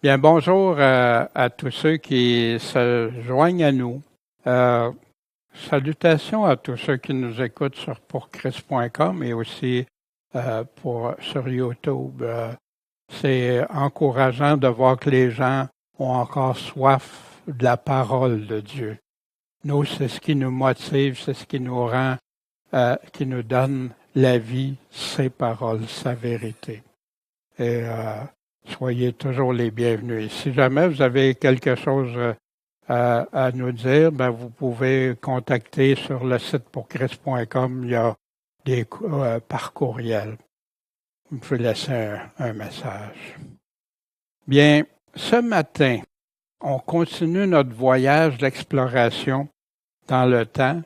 Bien, bonjour à tous ceux qui se joignent à nous. Euh, Salutations à tous ceux qui nous écoutent sur pourchrist.com et aussi sur YouTube. C'est encourageant de voir que les gens ont encore soif de la parole de Dieu. Nous, c'est ce qui nous motive, c'est ce qui nous rend, qui nous donne la vie, ses paroles, sa vérité. Et soyez toujours les bienvenus. Et si jamais vous avez quelque chose à nous dire, ben vous pouvez contacter sur le site pourchrist.com. Il y a des par courriel. Vous pouvez laisser un message. Bien, ce matin, on continue notre voyage d'exploration dans le temps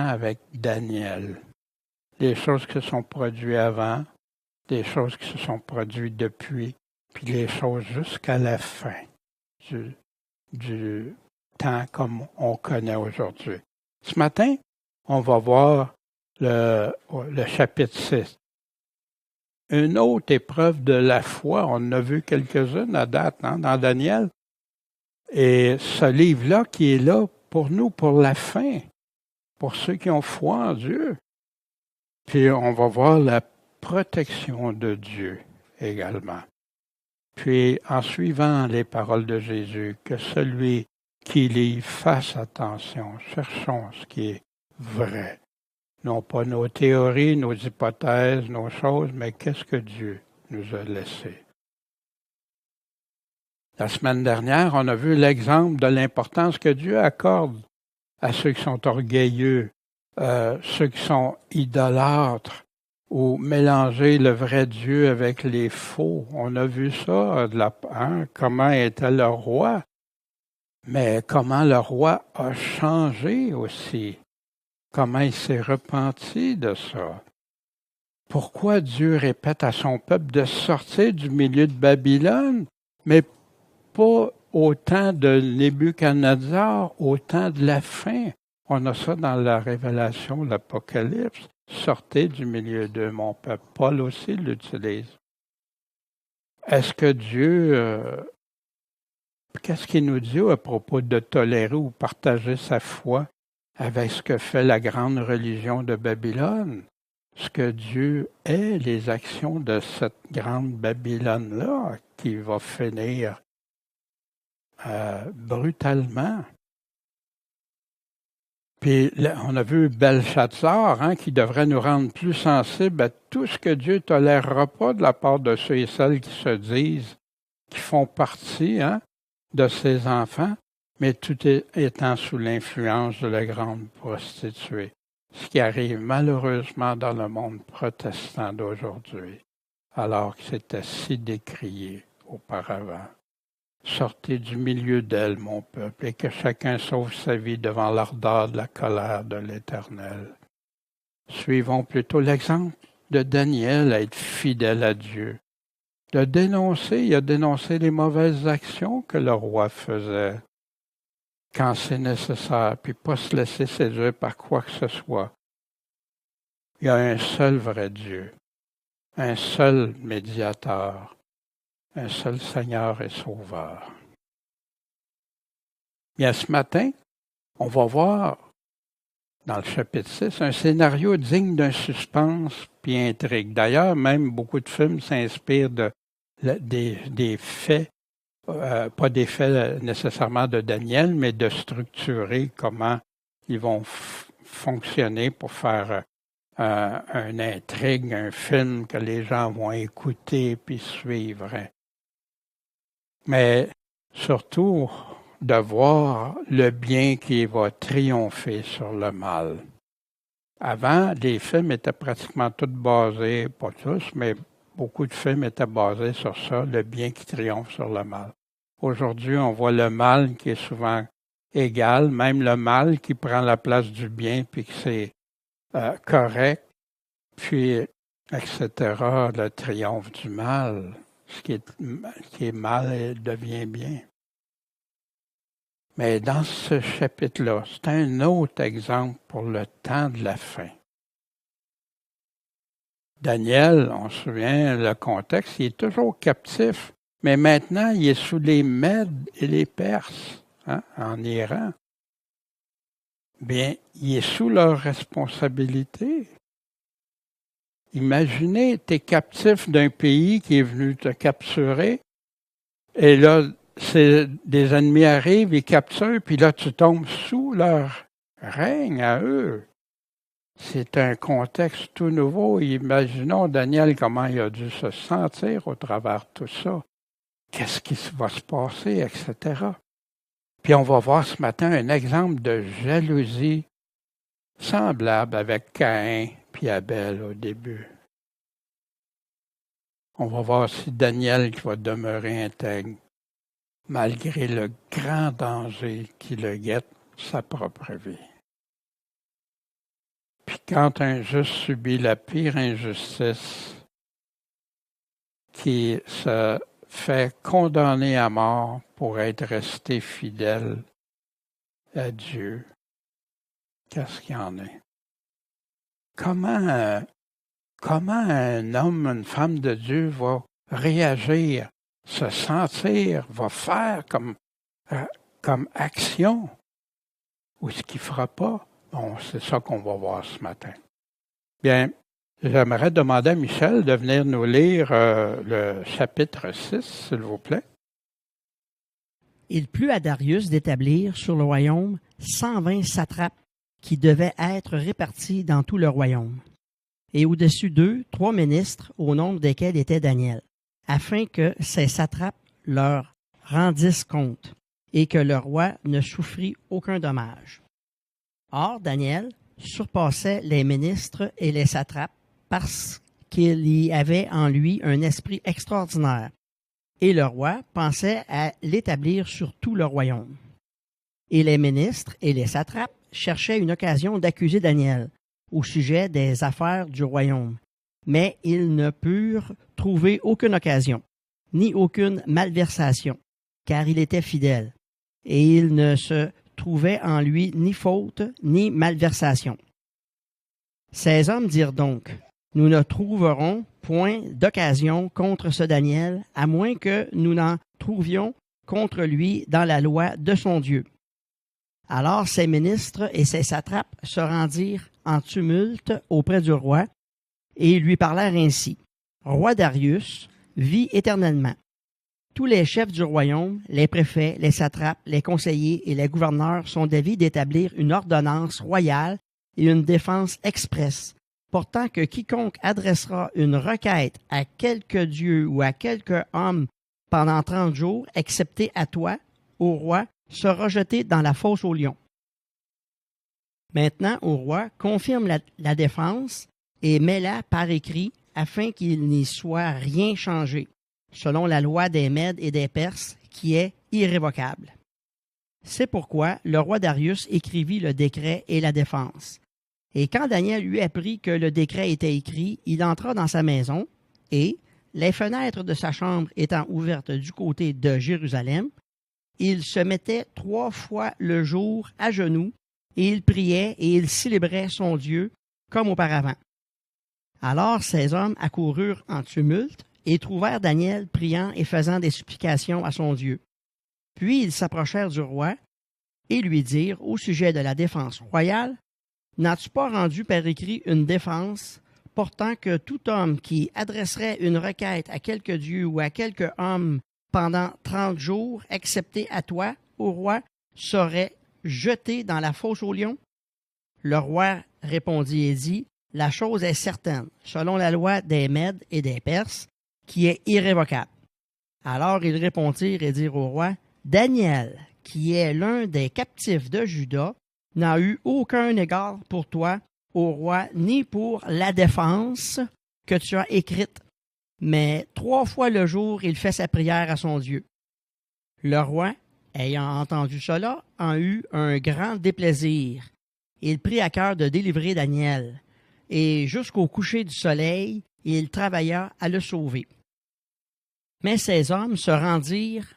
avec Daniel. Les choses qui se sont produites avant, des choses qui se sont produites depuis, puis les choses jusqu'à la fin du temps comme on connaît aujourd'hui. Ce matin, on va voir le chapitre 6. Une autre épreuve de la foi, on en a vu quelques-unes à date dans Daniel. Et ce livre-là qui est là pour nous, pour la fin, pour ceux qui ont foi en Dieu. Puis on va voir la protection de Dieu également. Puis, en suivant les paroles de Jésus, que celui qui lit fasse attention, cherchons ce qui est vrai. Non pas nos théories, nos hypothèses, nos choses, mais qu'est-ce que Dieu nous a laissé. La semaine dernière, on a vu l'exemple de l'importance que Dieu accorde à ceux qui sont orgueilleux, ceux qui sont idolâtres, ou mélanger le vrai Dieu avec les faux. On a vu ça, comment était le roi, mais comment le roi a changé aussi, comment il s'est repenti de ça. Pourquoi Dieu répète à son peuple de sortir du milieu de Babylone, mais pas au temps de Nebuchadnezzar, au temps de la fin. On a ça dans la Révélation, l'Apocalypse. Sortez du milieu d'eux, mon peuple. Paul aussi l'utilise. Est-ce que Dieu, qu'est-ce qu'il nous dit à propos de tolérer ou partager sa foi avec ce que fait la grande religion de Babylone? Ce que Dieu est, les actions de cette grande Babylone-là qui va finir brutalement. Puis on a vu Belshazzar, qui devrait nous rendre plus sensibles à tout ce que Dieu ne tolérera pas de la part de ceux et celles qui se disent, qui font partie de ses enfants, mais tout étant sous l'influence de la grande prostituée. Ce qui arrive malheureusement dans le monde protestant d'aujourd'hui, alors que c'était si décrié auparavant. Sortez du milieu d'elle, mon peuple, et que chacun sauve sa vie devant l'ardeur de la colère de l'Éternel. Suivons plutôt l'exemple de Daniel à être fidèle à Dieu. Il a dénoncé les mauvaises actions que le roi faisait quand c'est nécessaire, puis pas se laisser séduire par quoi que ce soit. Il y a un seul vrai Dieu, un seul médiateur, un seul Seigneur et Sauveur. Bien, ce matin, on va voir, dans le chapitre 6, un scénario digne d'un suspense puis intrigue. D'ailleurs, même beaucoup de films s'inspirent des faits, pas des faits nécessairement de Daniel, mais de structurer comment ils vont fonctionner pour faire une intrigue, un film que les gens vont écouter puis suivre. Mais surtout, de voir le bien qui va triompher sur le mal. Avant, les films étaient pratiquement tous basés, pas tous, mais beaucoup de films étaient basés sur ça, le bien qui triomphe sur le mal. Aujourd'hui, on voit le mal qui est souvent égal, même le mal qui prend la place du bien, puis que c'est correct, puis etc., le triomphe du mal. Ce qui est mal devient bien. Mais dans ce chapitre-là, c'est un autre exemple pour le temps de la fin. Daniel, on se souvient le contexte, il est toujours captif Mais maintenant, il est sous les Mèdes et les Perses, en Iran. Bien, il est sous leur responsabilité. Imaginez, tu es captif d'un pays qui est venu te capturer, et là, des ennemis arrivent, ils capturent, puis là, tu tombes sous leur règne à eux. C'est un contexte tout nouveau. Imaginons, Daniel, comment il a dû se sentir au travers de tout ça. Qu'est-ce qui va se passer, etc. Puis on va voir ce matin un exemple de jalousie semblable avec Caïn puis Abel au début. On va voir si Daniel qui va demeurer intègre, malgré le grand danger qui le guette, sa propre vie. Puis quand un juste subit la pire injustice, qui se fait condamner à mort pour être resté fidèle à Dieu, qu'est-ce qu'il y en est? Comment un homme, une femme de Dieu va réagir, se sentir, va faire comme action, ou ce qu'il ne fera pas? Bon, c'est ça qu'on va voir ce matin. Bien, j'aimerais demander à Michel de venir nous lire le chapitre 6, s'il vous plaît. Il plut à Darius d'établir sur le royaume 120 satrapes qui devaient être répartis dans tout le royaume, et au-dessus d'eux 3 ministres, au nombre desquels était Daniel, afin que ces satrapes leur rendissent compte, et que le roi ne souffrit aucun dommage. Or, Daniel surpassait les ministres et les satrapes parce qu'il y avait en lui un esprit extraordinaire, et le roi pensait à l'établir sur tout le royaume. Et les ministres et les satrapes cherchaient une occasion d'accuser Daniel au sujet des affaires du royaume, mais ils ne purent trouver aucune occasion, ni aucune malversation, car il était fidèle, et il ne se trouvait en lui ni faute ni malversation. Ces hommes dirent donc: nous ne trouverons point d'occasion contre ce Daniel, à moins que nous n'en trouvions contre lui dans la loi de son Dieu. Alors ses ministres et ses satrapes se rendirent en tumulte auprès du roi, et lui parlèrent ainsi: Roi Darius, vis éternellement. Tous les chefs du royaume, les préfets, les satrapes, les conseillers et les gouverneurs sont d'avis d'établir une ordonnance royale et une défense expresse, portant que quiconque adressera une requête à quelque dieu ou à quelque homme pendant 30 jours, excepté à toi, ô roi, sera jeté dans la fosse aux lions. Maintenant, ô roi, confirme la défense et mets-la par écrit afin qu'il n'y soit rien changé, selon la loi des Mèdes et des Perses, qui est irrévocable. C'est pourquoi le roi Darius écrivit le décret et la défense. Et quand Daniel eut appris que le décret était écrit, il entra dans sa maison, et, les fenêtres de sa chambre étant ouvertes du côté de Jérusalem, il se mettait 3 fois le jour à genoux, et il priait et il célébrait son Dieu comme auparavant. Alors ces hommes accoururent en tumulte, et trouvèrent Daniel priant et faisant des supplications à son Dieu. Puis ils s'approchèrent du roi et lui dirent au sujet de la défense royale: N'as-tu pas rendu par écrit une défense portant que tout homme qui adresserait une requête à quelque dieu ou à quelque homme pendant 30 jours, excepté à toi, ô roi, serait jeté dans la fosse aux lions? Le roi répondit et dit: La chose est certaine, selon la loi des Mèdes et des Perses, qui est irrévocable. Alors ils répondirent et dirent au roi: Daniel, qui est l'un des captifs de Juda, n'a eu aucun égard pour toi, ô roi, ni pour la défense que tu as écrite, mais 3 fois le jour il fait sa prière à son Dieu. Le roi, ayant entendu cela, en eut un grand déplaisir. Il prit à cœur de délivrer Daniel, et jusqu'au coucher du soleil, il travailla à le sauver. Mais ces hommes se rendirent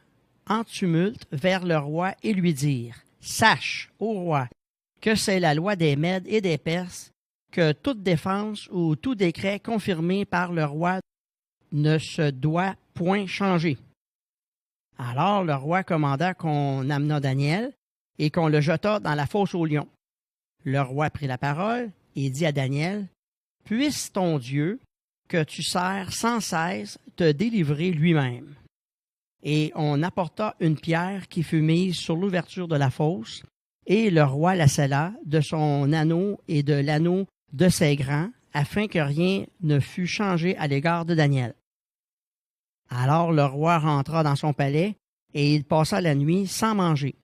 en tumulte vers le roi et lui dirent: Sache, ô roi, que c'est la loi des Mèdes et des Perses, que toute défense ou tout décret confirmé par le roi ne se doit point changer. Alors le roi commanda qu'on amenât Daniel et qu'on le jetât dans la fosse aux lions. Le roi prit la parole et dit à Daniel, « Puisse ton Dieu, que tu sers sans cesse, te délivrer lui-même. » Et on apporta une pierre qui fut mise sur l'ouverture de la fosse, et le roi la scella de son anneau et de l'anneau de ses grands, afin que rien ne fût changé à l'égard de Daniel. Alors le roi rentra dans son palais, et il passa la nuit sans manger.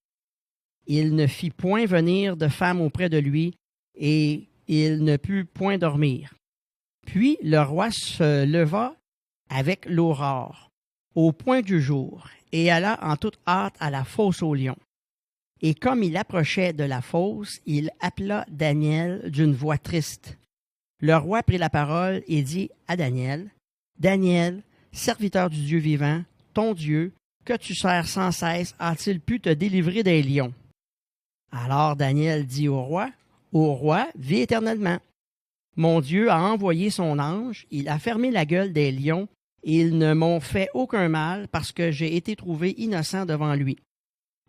Il ne fit point venir de femme auprès de lui, et il ne put point dormir. Puis le roi se leva avec l'aurore, au point du jour, et alla en toute hâte à la fosse aux lions. Et comme il approchait de la fosse, il appela Daniel d'une voix triste. Le roi prit la parole et dit à Daniel, « Daniel, serviteur du Dieu vivant, ton Dieu, que tu sers sans cesse, a-t-il pu te délivrer des lions? » Alors Daniel dit au roi, « Ô roi, vis éternellement. Mon Dieu a envoyé son ange, il a fermé la gueule des lions, et ils ne m'ont fait aucun mal parce que j'ai été trouvé innocent devant lui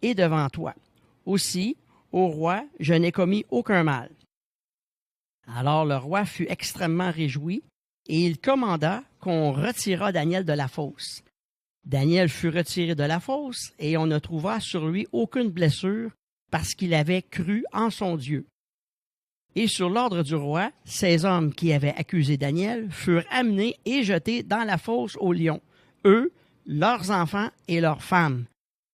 et devant toi. Aussi, ô roi, je n'ai commis aucun mal. » Alors le roi fut extrêmement réjoui, et il commanda qu'on retirât Daniel de la fosse. Daniel fut retiré de la fosse, et on ne trouva sur lui aucune blessure, parce qu'il avait cru en son Dieu. Et sur l'ordre du roi, ces hommes qui avaient accusé Daniel furent amenés et jetés dans la fosse aux lions, eux, leurs enfants et leurs femmes.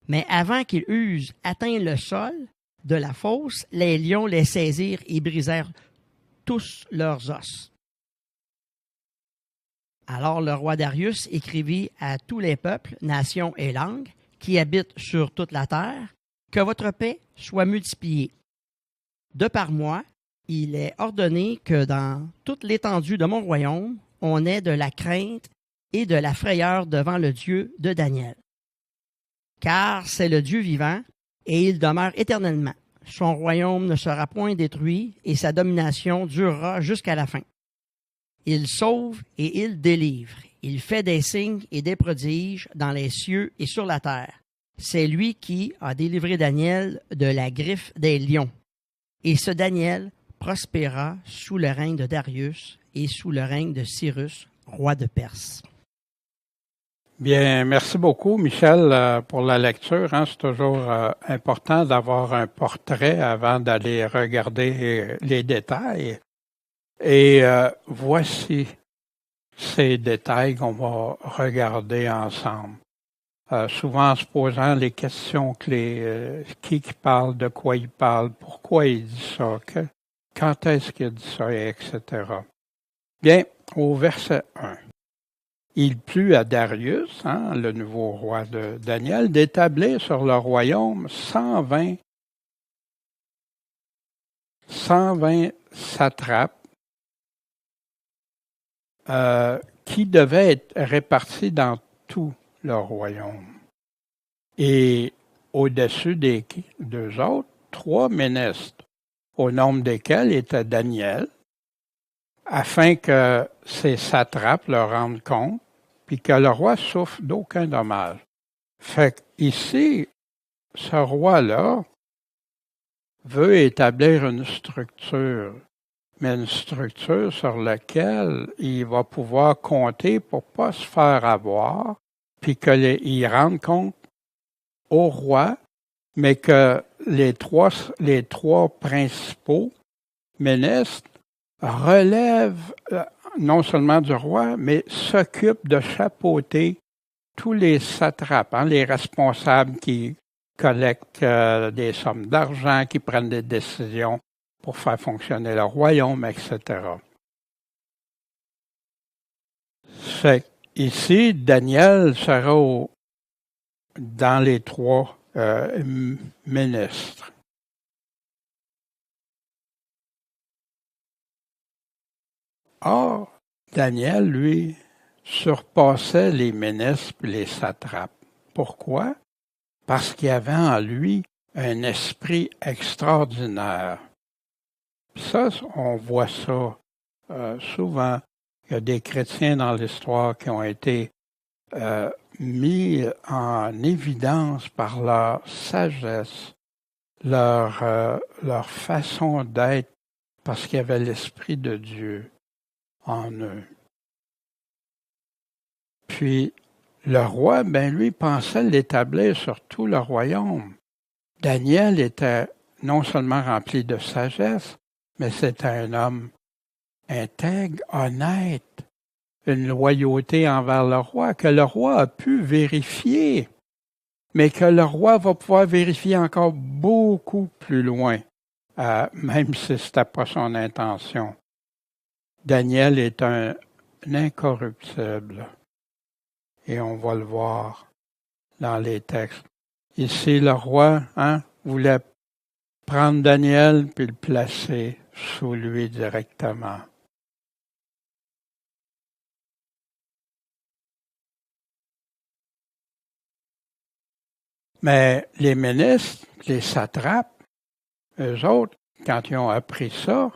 Mais avant qu'ils eussent atteint le sol de la fosse, les lions les saisirent et brisèrent tous leurs os. Alors le roi Darius écrivit à tous les peuples, nations et langues qui habitent sur toute la terre, que votre paix soit multipliée. De par moi, il est ordonné que dans toute l'étendue de mon royaume, on ait de la crainte et de la frayeur devant le Dieu de Daniel. Car c'est le Dieu vivant, et il demeure éternellement. Son royaume ne sera point détruit, et sa domination durera jusqu'à la fin. Il sauve et il délivre. Il fait des signes et des prodiges dans les cieux et sur la terre. C'est lui qui a délivré Daniel de la griffe des lions. Et ce Daniel prospéra sous le règne de Darius et sous le règne de Cyrus, roi de Perse. Bien, merci beaucoup, Michel, pour la lecture. C'est toujours important d'avoir un portrait avant d'aller regarder les détails. Et voici ces détails qu'on va regarder ensemble. Souvent en se posant les questions clés, qui parle, de quoi il parle, pourquoi il dit ça, quand est-ce qu'il dit ça, etc. Bien, au verset 1. Il plut à Darius, le nouveau roi de Daniel, d'établir sur le royaume 120 satrapes qui devaient être répartis dans tout le royaume. Et au-dessus des deux autres, 3 ministres, au nombre desquels était Daniel, afin que ces satrapes leur rendent compte, puis que le roi souffre d'aucun dommage. Fait qu'ici, ce roi-là veut établir une structure, mais une structure sur laquelle il va pouvoir compter pour ne pas se faire avoir, puis qu'il rende compte au roi, mais que les trois principaux ministres relèvent non seulement du roi, mais s'occupent de chapeauter tous les satrapes, les responsables qui collectent des sommes d'argent, qui prennent des décisions pour faire fonctionner le royaume, etc. Fait ici, Daniel sera dans les 3 ministres. Or, Daniel, lui, surpassait les ministres et les satrapes. Pourquoi? Parce qu'il y avait en lui un esprit extraordinaire. Ça, on voit ça souvent. Il y a des chrétiens dans l'histoire qui ont été mis en évidence par leur sagesse, leur façon d'être, parce qu'il y avait l'Esprit de Dieu en eux. Puis, le roi, lui, pensait l'établir sur tout le royaume. Daniel était non seulement rempli de sagesse, mais c'était un homme intègre, honnête, une loyauté envers le roi, que le roi a pu vérifier, mais que le roi va pouvoir vérifier encore beaucoup plus loin, même si ce n'était pas son intention. Daniel est un incorruptible, et on va le voir dans les textes. Ici, le roi voulait prendre Daniel puis le placer sous lui directement. Mais les ministres, les satrapes, eux autres, quand ils ont appris ça,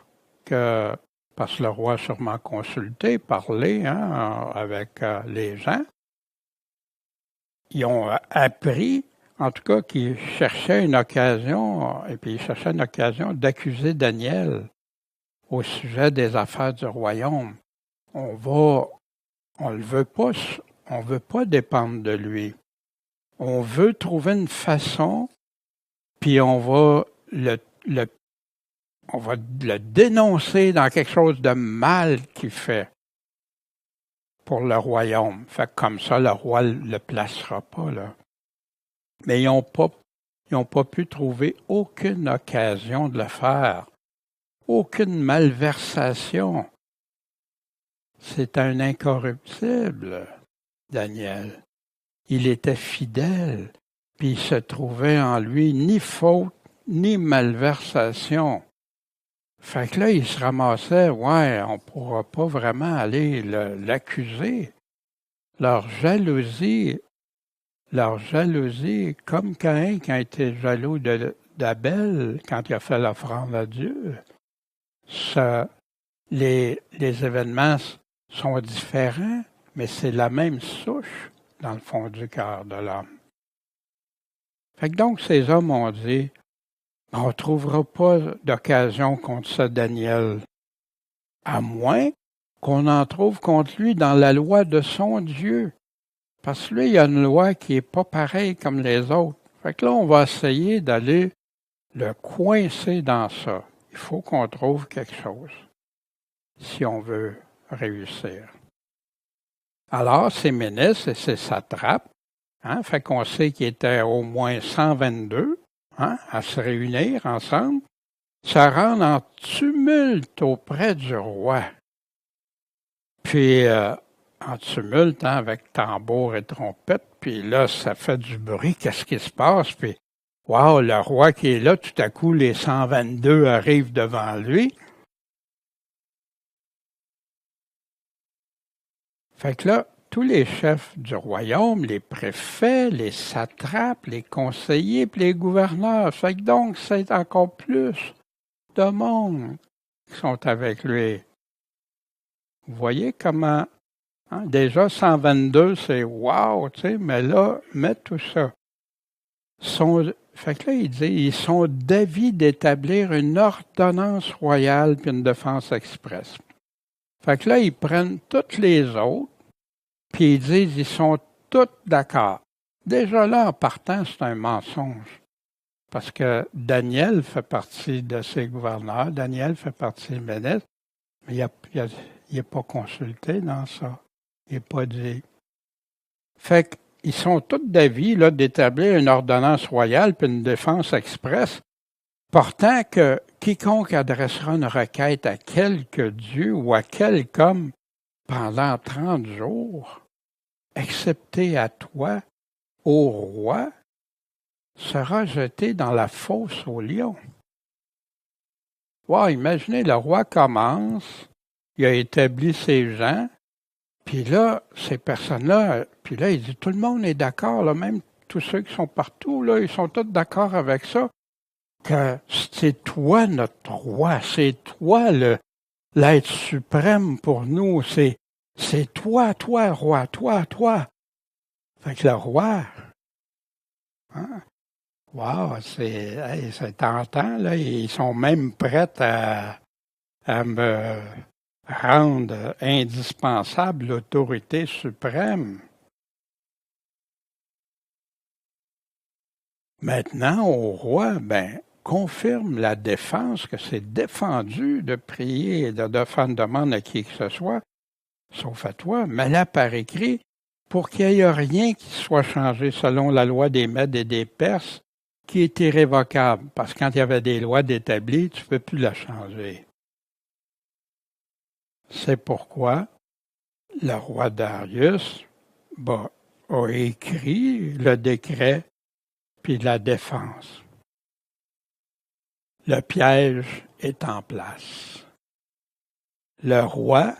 parce que le roi a sûrement consulté, parlé avec les gens, ils ont appris, en tout cas, qu'ils cherchaient une occasion, et puis ils cherchaient une occasion d'accuser Daniel au sujet des affaires du royaume. On le veut pas, on veut pas dépendre de lui. On veut trouver une façon, puis on va le dénoncer dans quelque chose de mal qu'il fait pour le royaume. Fait que comme ça, le roi le placera pas, là. Mais ils n'ont pas pu trouver aucune occasion de le faire. Aucune malversation. C'est un incorruptible, Daniel. Il était fidèle, puis il se trouvait en lui ni faute, ni malversation. Fait que là, il se ramassait, on pourra pas vraiment aller l'accuser. Leur jalousie, comme Caïn qui a été jaloux d'Abel quand il a fait l'offrande à Dieu, les événements sont différents, mais c'est la même souche dans le fond du cœur de l'homme. Fait que donc, ces hommes ont dit, on ne trouvera pas d'occasion contre ce Daniel, à moins qu'on en trouve contre lui dans la loi de son Dieu. Parce que lui, il y a une loi qui n'est pas pareille comme les autres. Fait que là, on va essayer d'aller le coincer dans ça. Il faut qu'on trouve quelque chose si on veut réussir. Alors, ces ministres et ces satrapes, fait qu'on sait qu'il était au moins 122 à se réunir ensemble, se rendent en tumulte auprès du roi. Puis, en tumulte, avec tambour et trompette, puis là, ça fait du bruit, qu'est-ce qui se passe? Puis, le roi qui est là, tout à coup, les 122 arrivent devant lui. Fait que là, tous les chefs du royaume, les préfets, les satrapes, les conseillers, puis les gouverneurs, fait que donc, c'est encore plus de monde qui sont avec lui. Vous voyez comment, déjà 122, c'est wow, tu sais, mais là, mettre tout ça. Fait que là, il dit, ils sont d'avis d'établir une ordonnance royale puis une défense express. Fait que là, ils prennent toutes les autres, puis ils disent, ils sont tous d'accord. Déjà là, en partant, c'est un mensonge. Parce que Daniel fait partie de ces gouverneurs, Daniel fait partie des ministres, mais il n'est pas consulté dans ça. Il n'est pas dit. Fait qu'ils sont tous d'avis là, d'établir une ordonnance royale puis une défense express, portant que quiconque adressera une requête à quelque dieu ou à quelque homme pendant 30 jours, excepté à toi, ô roi, sera jeté dans la fosse aux lions. Imaginez, le roi commence, il a établi ses gens, puis là, ces personnes-là, puis là, il dit, tout le monde est d'accord, là, même tous ceux qui sont partout, là, ils sont tous d'accord avec ça, que c'est toi notre roi, c'est toi l'être suprême pour nous, c'est toi, roi, toi. Fait que le roi, hein, wow, c'est tentant, là. Ils sont même prêts à me rendre indispensable l'autorité suprême. Maintenant, au roi, confirme la défense, que c'est défendu de prier et de faire une demande à qui que ce soit, sauf à toi, mais là par écrit, pour qu'il n'y ait rien qui soit changé selon la loi des Mèdes et des Perses, qui est irrévocable, parce que quand il y avait des lois d'établi, tu ne peux plus la changer. C'est pourquoi le roi Darius a écrit le décret puis la défense. Le piège est en place. Le roi,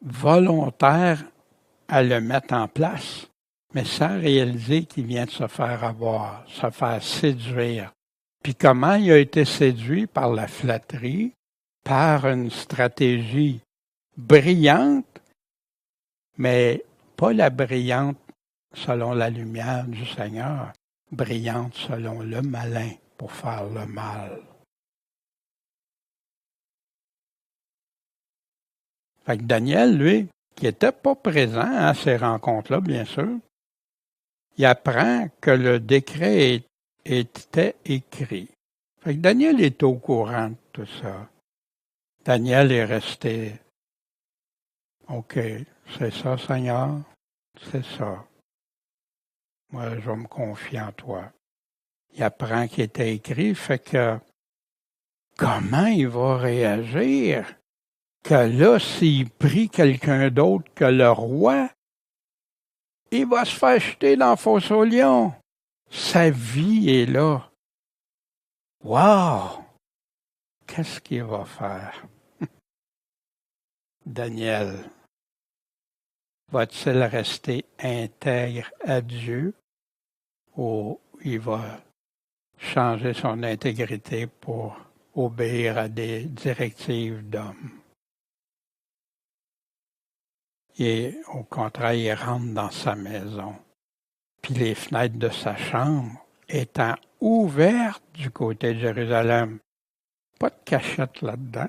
volontaire à le mettre en place, mais sans réaliser qu'il vient de se faire avoir, se faire séduire. Puis comment il a été séduit par la flatterie, par une stratégie brillante, mais pas la brillante selon la lumière du Seigneur, brillante selon le malin pour faire le mal. Fait que Daniel, lui, qui n'était pas présent à ces rencontres-là, bien sûr, il apprend que le décret était écrit. Fait que Daniel est au courant de tout ça. Daniel est resté. OK, c'est ça, Seigneur, c'est ça. Moi, je vais me confier en toi. Il apprend qu'il était écrit, fait que comment il va réagir? Que là, s'il prie quelqu'un d'autre que le roi, il va se faire jeter dans la fosse aux lions. Sa vie est là. Wow! Qu'est-ce qu'il va faire? Daniel, va-t-il rester intègre à Dieu ou il va changer son intégrité pour obéir à des directives d'hommes? Et au contraire, il rentre dans sa maison. Puis les fenêtres de sa chambre étant ouvertes du côté de Jérusalem. Pas de cachette là-dedans.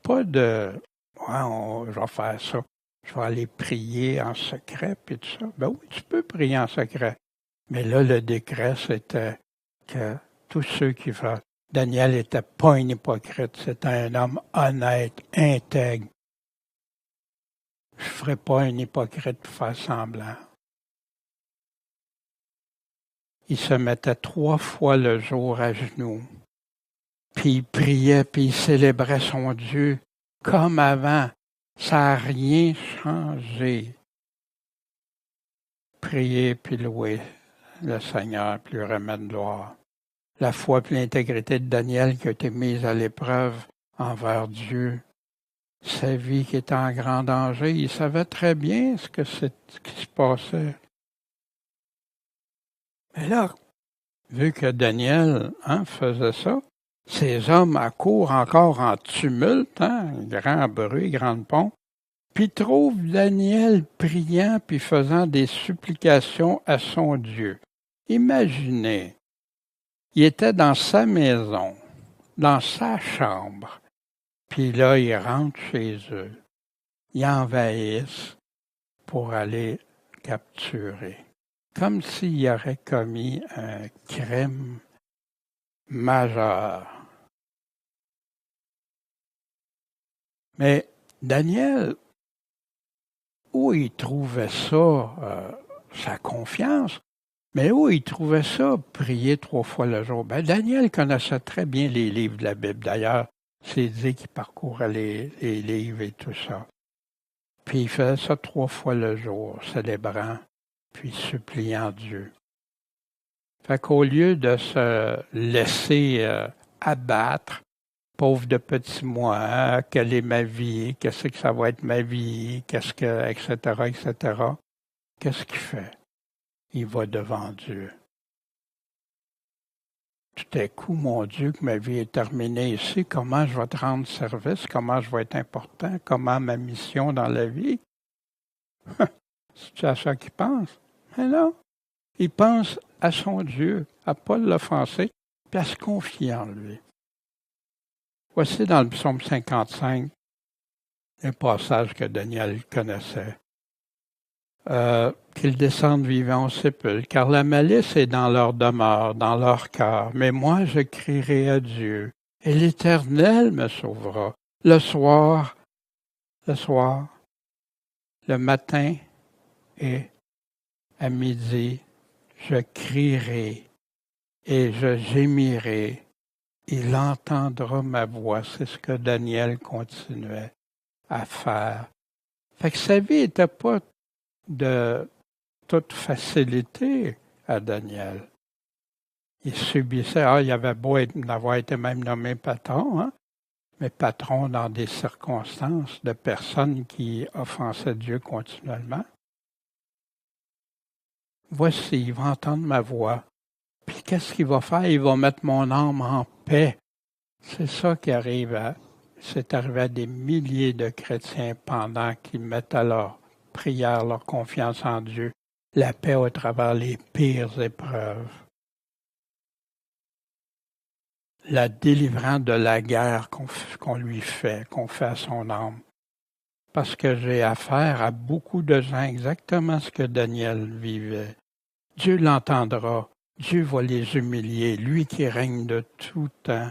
Pas de je vais faire ça. Je vais aller prier en secret, puis tout ça. Ben oui, tu peux prier en secret. Mais là, le décret, c'était que tous ceux qui faisaient. Daniel n'était pas un hypocrite, c'était un homme honnête, intègre. Je ne ferai pas un hypocrite pour faire semblant. Il se mettait 3 fois le jour à genoux. Puis il priait, puis il célébrait son Dieu comme avant. Ça n'a rien changé. Prier puis louer le Seigneur, puis lui remettre gloire. La foi puis l'intégrité de Daniel qui a été mise à l'épreuve envers Dieu. Sa vie qui était en grand danger. Il savait très bien ce qui se passait. Mais là, vu que Daniel faisait ça, ces hommes accourent encore en tumulte, grand bruit, grande pompe, puis trouvent Daniel priant puis faisant des supplications à son Dieu. Imaginez, il était dans sa maison, dans sa chambre, puis là, ils rentrent chez eux. Ils envahissent pour aller capturer. Comme s'il aurait commis un crime majeur. Mais Daniel, où il trouvait ça, sa confiance, mais où il trouvait ça, prier 3 fois le jour? Daniel connaissait très bien les livres de la Bible. D'ailleurs, c'est dit qu'il parcourait les livres et tout ça. Puis il faisait ça 3 fois le jour, célébrant, puis suppliant Dieu. Fait qu'au lieu de se laisser abattre, pauvre de petit moi, quelle est ma vie, qu'est-ce que ça va être ma vie, etc., etc., qu'est-ce qu'il fait? Il va devant Dieu. Tout à coup, mon Dieu, que ma vie est terminée ici, comment je vais te rendre service, comment je vais être important, comment ma mission dans la vie? C'est à ça qu'il pense? Mais non. Il pense à son Dieu, à ne pas l'offenser, puis à se confier en lui. Voici dans le psaume 55 un passage que Daniel connaissait. Qu'ils descendent vivants au sépulcre, car la malice est dans leur demeure, dans leur cœur. Mais moi, je crierai à Dieu, et l'Éternel me sauvera. Le soir, le matin et à midi, je crierai et je gémirai. Il entendra ma voix. C'est ce que Daniel continuait à faire. Fait que sa vie n'était pas de toute facilité à Daniel. Il subissait, il avait beau avoir été même nommé patron, hein, mais patron dans des circonstances de personnes qui offensaient Dieu continuellement. Voici, il va entendre ma voix. Puis qu'est-ce qu'il va faire? Il va mettre mon âme en paix. C'est ça qui arrive c'est arrivé à des milliers de chrétiens pendant qu'ils mettent à leur prière, leur confiance en Dieu, la paix au travers les pires épreuves. La délivrance de la guerre qu'on lui fait, qu'on fait à son âme. Parce que j'ai affaire à beaucoup de gens, exactement ce que Daniel vivait. Dieu l'entendra. Dieu va les humilier, lui qui règne de tout temps.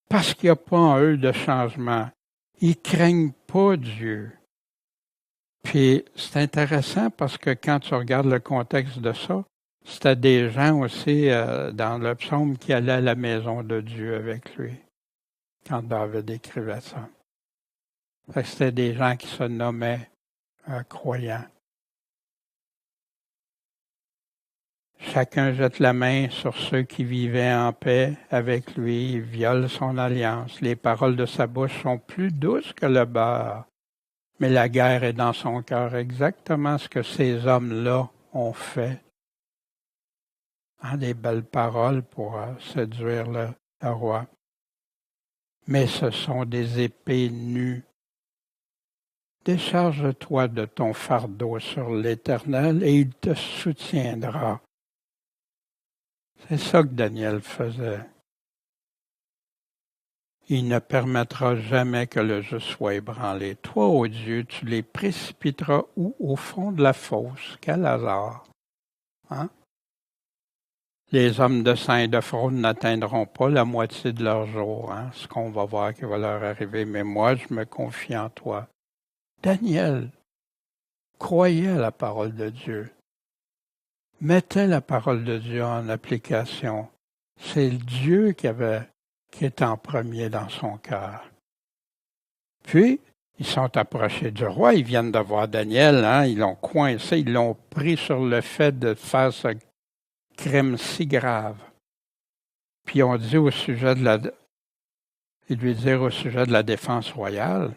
Parce qu'il n'y a pas en eux de changement. Ils ne craignent pas Dieu. Puis c'est intéressant parce que quand tu regardes le contexte de ça, c'était des gens aussi dans le psaume qui allaient à la maison de Dieu avec lui, quand David écrivait ça. Fait que c'était des gens qui se nommaient croyants. Chacun jette la main sur ceux qui vivaient en paix avec lui, viole son alliance. Les paroles de sa bouche sont plus douces que le beurre, mais la guerre est dans son cœur, exactement ce que ces hommes-là ont fait. Des belles paroles pour séduire le roi. Mais ce sont des épées nues. Décharge-toi de ton fardeau sur l'Éternel et il te soutiendra. C'est ça que Daniel faisait. Il ne permettra jamais que le juste soit ébranlé. Toi, ô Dieu, tu les précipiteras où? Au fond de la fosse. Quel hasard! Hein? Les hommes de sang et de fraude n'atteindront pas la moitié de leur jour. Hein? Ce qu'on va voir qui va leur arriver. Mais moi, je me confie en toi. Daniel croyait à la parole de Dieu. Mettait la parole de Dieu en application. C'est Dieu qui est en premier dans son cœur. Puis, ils sont approchés du roi, ils viennent de voir Daniel, hein, ils l'ont coincé, ils l'ont pris sur le fait de faire ce crime si grave. Puis on dit ils lui dirent au sujet de la défense royale,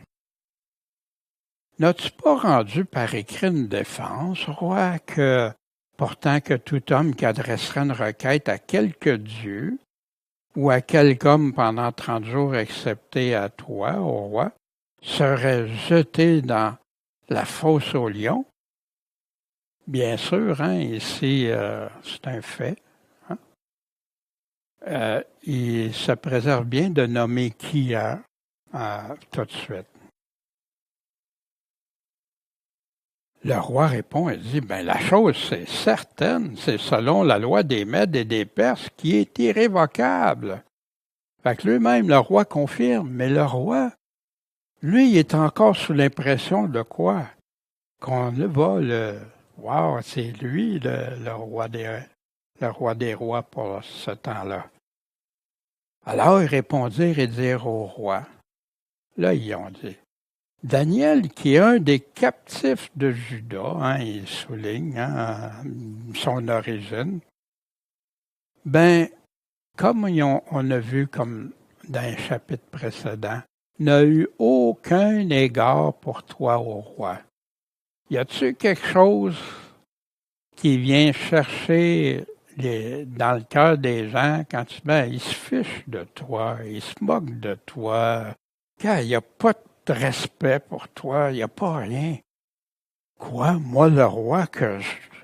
n'as-tu pas rendu par écrit une défense, roi, que pourtant que tout homme qui adresserait une requête à quelque dieu, ou à quelque homme pendant 30 jours excepté à toi, au roi, serait jeté dans la fosse aux lions? Bien sûr, hein, ici, c'est un fait. Hein? Il se préserve bien de nommer qui tout de suite. Le roi répond et dit, la chose, c'est certaine, c'est selon la loi des Mèdes et des Perses qui est irrévocable. Fait que lui-même, le roi confirme, mais le roi, lui, il est encore sous l'impression de quoi? Qu'on va wow, c'est lui le roi des rois pour ce temps-là. Alors ils répondirent et dirent au roi. Là, ils ont dit, Daniel, qui est un des captifs de Juda, hein, il souligne son origine, comme on a vu comme dans un chapitre précédent, n'a eu aucun égard pour toi, ô roi. Y a-t-il quelque chose qui vient chercher dans le cœur des gens quand ils se fichent de toi, ils se moquent de toi, quand il n'y a pas de respect pour toi, il n'y a pas rien. Quoi? Moi, le roi,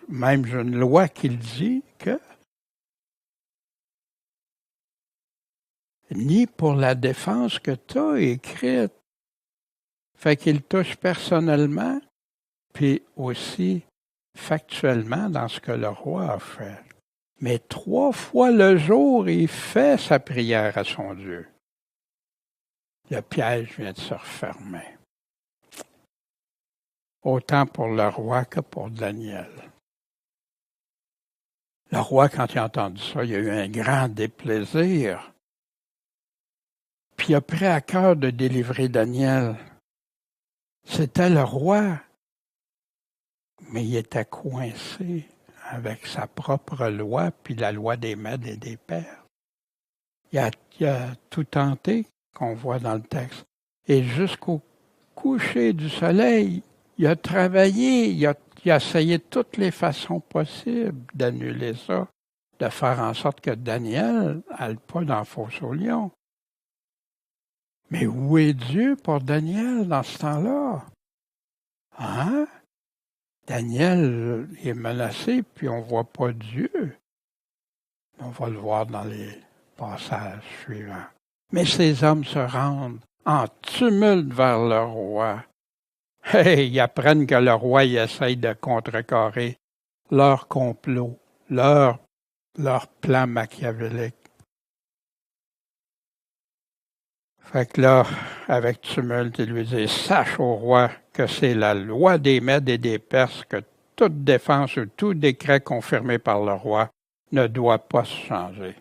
même j'ai une loi qui le dit que ni pour la défense que tu as écrite. Fait qu'il touche personnellement, puis aussi factuellement dans ce que le roi a fait. Mais 3 fois le jour, il fait sa prière à son Dieu. Le piège vient de se refermer. Autant pour le roi que pour Daniel. Le roi, quand il a entendu ça, il a eu un grand déplaisir. Puis il a pris à cœur de délivrer Daniel. C'était le roi, mais il était coincé avec sa propre loi, puis la loi des Mèdes et des Perses. Il a tout tenté, qu'on voit dans le texte. Et jusqu'au coucher du soleil, il a travaillé, il a essayé de toutes les façons possibles d'annuler ça, de faire en sorte que Daniel n'aille pas dans la fosse au lion. Mais où est Dieu pour Daniel dans ce temps-là? Hein? Daniel est menacé, puis on ne voit pas Dieu. On va le voir dans les passages suivants. Mais ces hommes se rendent en tumulte vers le roi. Hey, ils apprennent que le roi il essaye de contrecarrer leur complot, leur plan machiavélique. Fait que là, avec tumulte, il lui dit « Sache au roi que c'est la loi des Mèdes et des Perses que toute défense ou tout décret confirmé par le roi ne doit pas se changer. »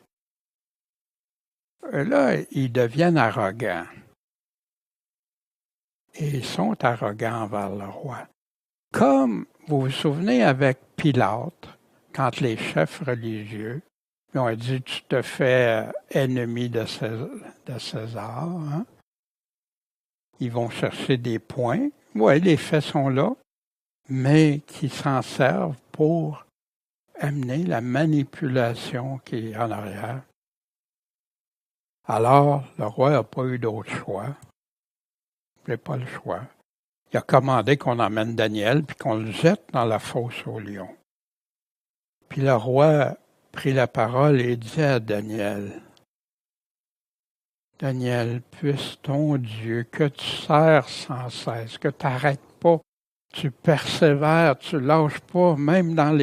Et là, ils deviennent arrogants. Et ils sont arrogants envers le roi. Comme vous vous souvenez avec Pilate, quand les chefs religieux lui ont dit « Tu te fais ennemi de César. Hein? » Ils vont chercher des points. Oui, les faits sont là, mais qui s'en servent pour amener la manipulation qui est en arrière. Alors, le roi n'a pas eu d'autre choix. Il n'a pas le choix. Il a commandé qu'on emmène Daniel puis qu'on le jette dans la fosse au lion. Puis le roi prit la parole et dit à Daniel, « Daniel, puisse ton Dieu, que tu sers sans cesse, que tu n'arrêtes pas, tu persévères, tu ne lâches pas, même dans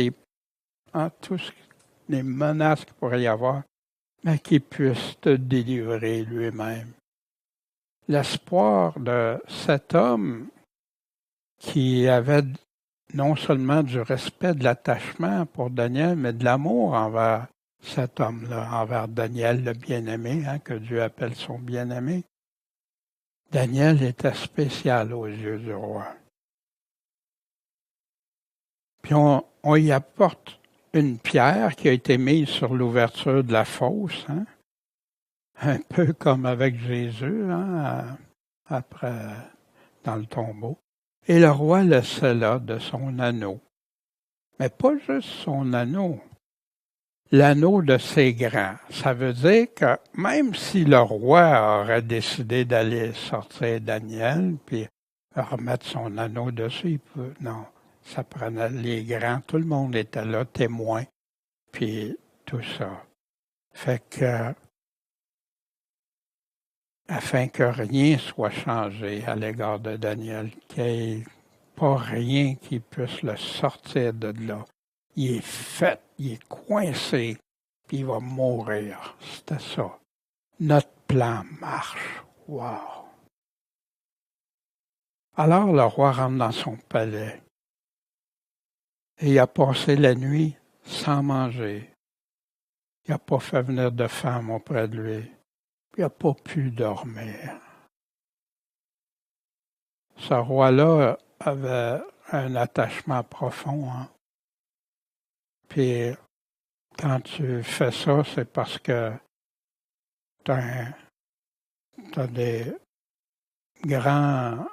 tous les menaces qu'il pourrait y avoir, mais qu'il puisse te délivrer lui-même. » L'espoir de cet homme qui avait non seulement du respect, de l'attachement pour Daniel, mais de l'amour envers cet homme-là, envers Daniel le bien-aimé, hein, que Dieu appelle son bien-aimé. Daniel était spécial aux yeux du roi. Puis on y apporte une pierre qui a été mise sur l'ouverture de la fosse, hein, un peu comme avec Jésus, hein, après, dans le tombeau. Et le roi le scella de son anneau. Mais pas juste son anneau. L'anneau de ses grands. Ça veut dire que même si le roi aurait décidé d'aller sortir Daniel puis remettre son anneau dessus, il peut. Non, ça prenait les grands. Tout le monde était là, témoin, puis tout ça. Fait que, afin que rien soit changé à l'égard de Daniel, qu'il n'y ait pas rien qui puisse le sortir de là. Il est fait, il est coincé, puis il va mourir. C'était ça. Notre plan marche. Wow! Alors le roi rentre dans son palais et il a passé la nuit sans manger. Il n'a pas fait venir de femme auprès de lui. Il n'a pas pu dormir. Ce roi-là avait un attachement profond. Hein? Puis quand tu fais ça, c'est parce que tu as des grands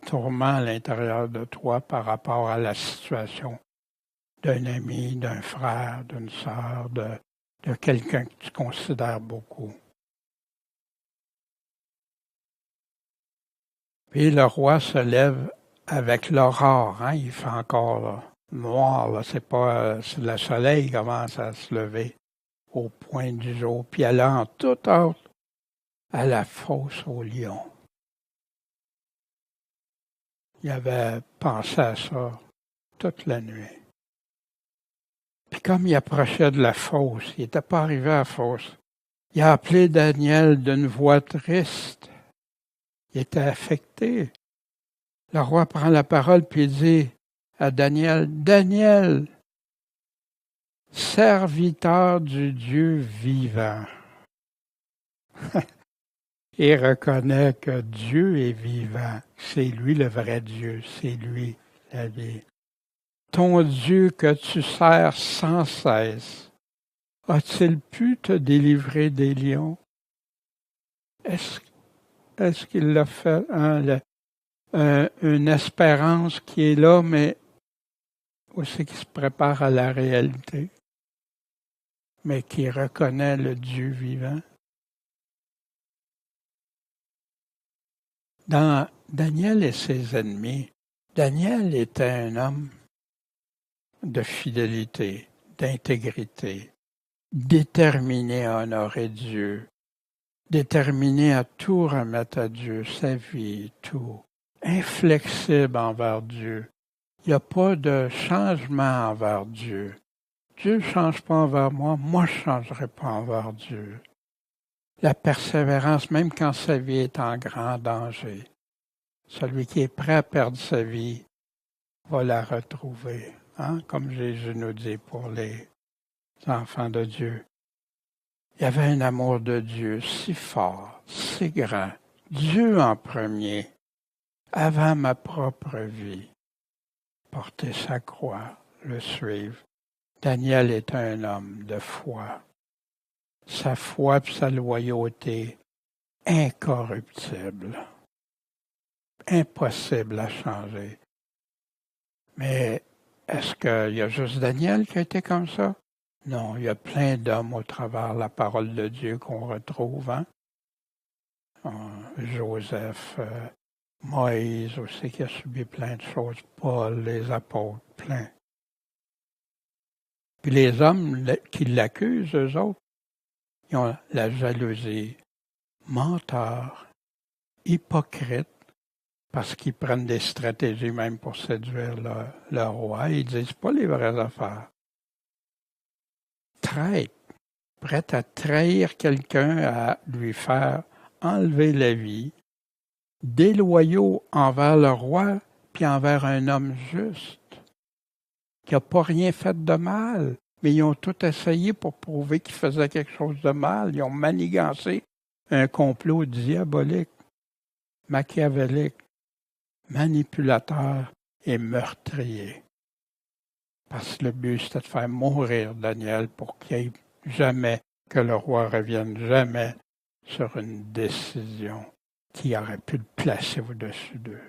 tourments à l'intérieur de toi par rapport à la situation d'un ami, d'un frère, d'une sœur, de quelqu'un que tu considères beaucoup. Puis le roi se lève avec l'aurore, hein, il fait encore là, noir, là, c'est pas le soleil commence à se lever au point du jour, puis elle a en tout hâte à la fosse aux lions. Il avait pensé à ça toute la nuit. Puis comme il approchait de la fosse, il n'était pas arrivé à la fosse, il a appelé Daniel d'une voix triste. Il était affecté. Le roi prend la parole puis dit à Daniel, « Daniel, serviteur du Dieu vivant. » Il reconnaît que Dieu est vivant. C'est lui le vrai Dieu, c'est lui la vie. Ton Dieu que tu sers sans cesse, a-t-il pu te délivrer des lions? Est-ce qu'il l'a fait? Une espérance qui est là, mais aussi qui se prépare à la réalité, mais qui reconnaît le Dieu vivant. Dans Daniel et ses ennemis, Daniel était un homme de fidélité, d'intégrité, déterminé à honorer Dieu, déterminé à tout remettre à Dieu, sa vie, tout, inflexible envers Dieu. Il n'y a pas de changement envers Dieu. Dieu ne change pas envers moi, moi je ne changerai pas envers Dieu. La persévérance, même quand sa vie est en grand danger. Celui qui est prêt à perdre sa vie va la retrouver, hein? Comme Jésus nous dit pour les enfants de Dieu. Il y avait un amour de Dieu si fort, si grand. Dieu en premier, avant ma propre vie. Porter sa croix, le suivre. Daniel est un homme de foi. Sa foi et sa loyauté incorruptible. Impossible à changer. Mais est-ce qu'il y a juste Daniel qui a été comme ça? Non, il y a plein d'hommes au travers de la parole de Dieu qu'on retrouve. Hein? Joseph, Moïse aussi qui a subi plein de choses. Paul, les apôtres, plein. Puis les hommes qui l'accusent, eux autres, ils ont la jalousie, menteurs, hypocrites, parce qu'ils prennent des stratégies même pour séduire le roi. Ils disent pas les vraies affaires. Traître, prêt à trahir quelqu'un, à lui faire enlever la vie, déloyaux envers le roi, puis envers un homme juste, qui n'a pas rien fait de mal, mais ils ont tout essayé pour prouver qu'il faisait quelque chose de mal. Ils ont manigancé un complot diabolique, machiavélique, manipulateur et meurtrier. Parce que le but, c'était de faire mourir Daniel pour qu'il n'y ait jamais, que le roi revienne jamais sur une décision qui aurait pu le placer au-dessus d'eux.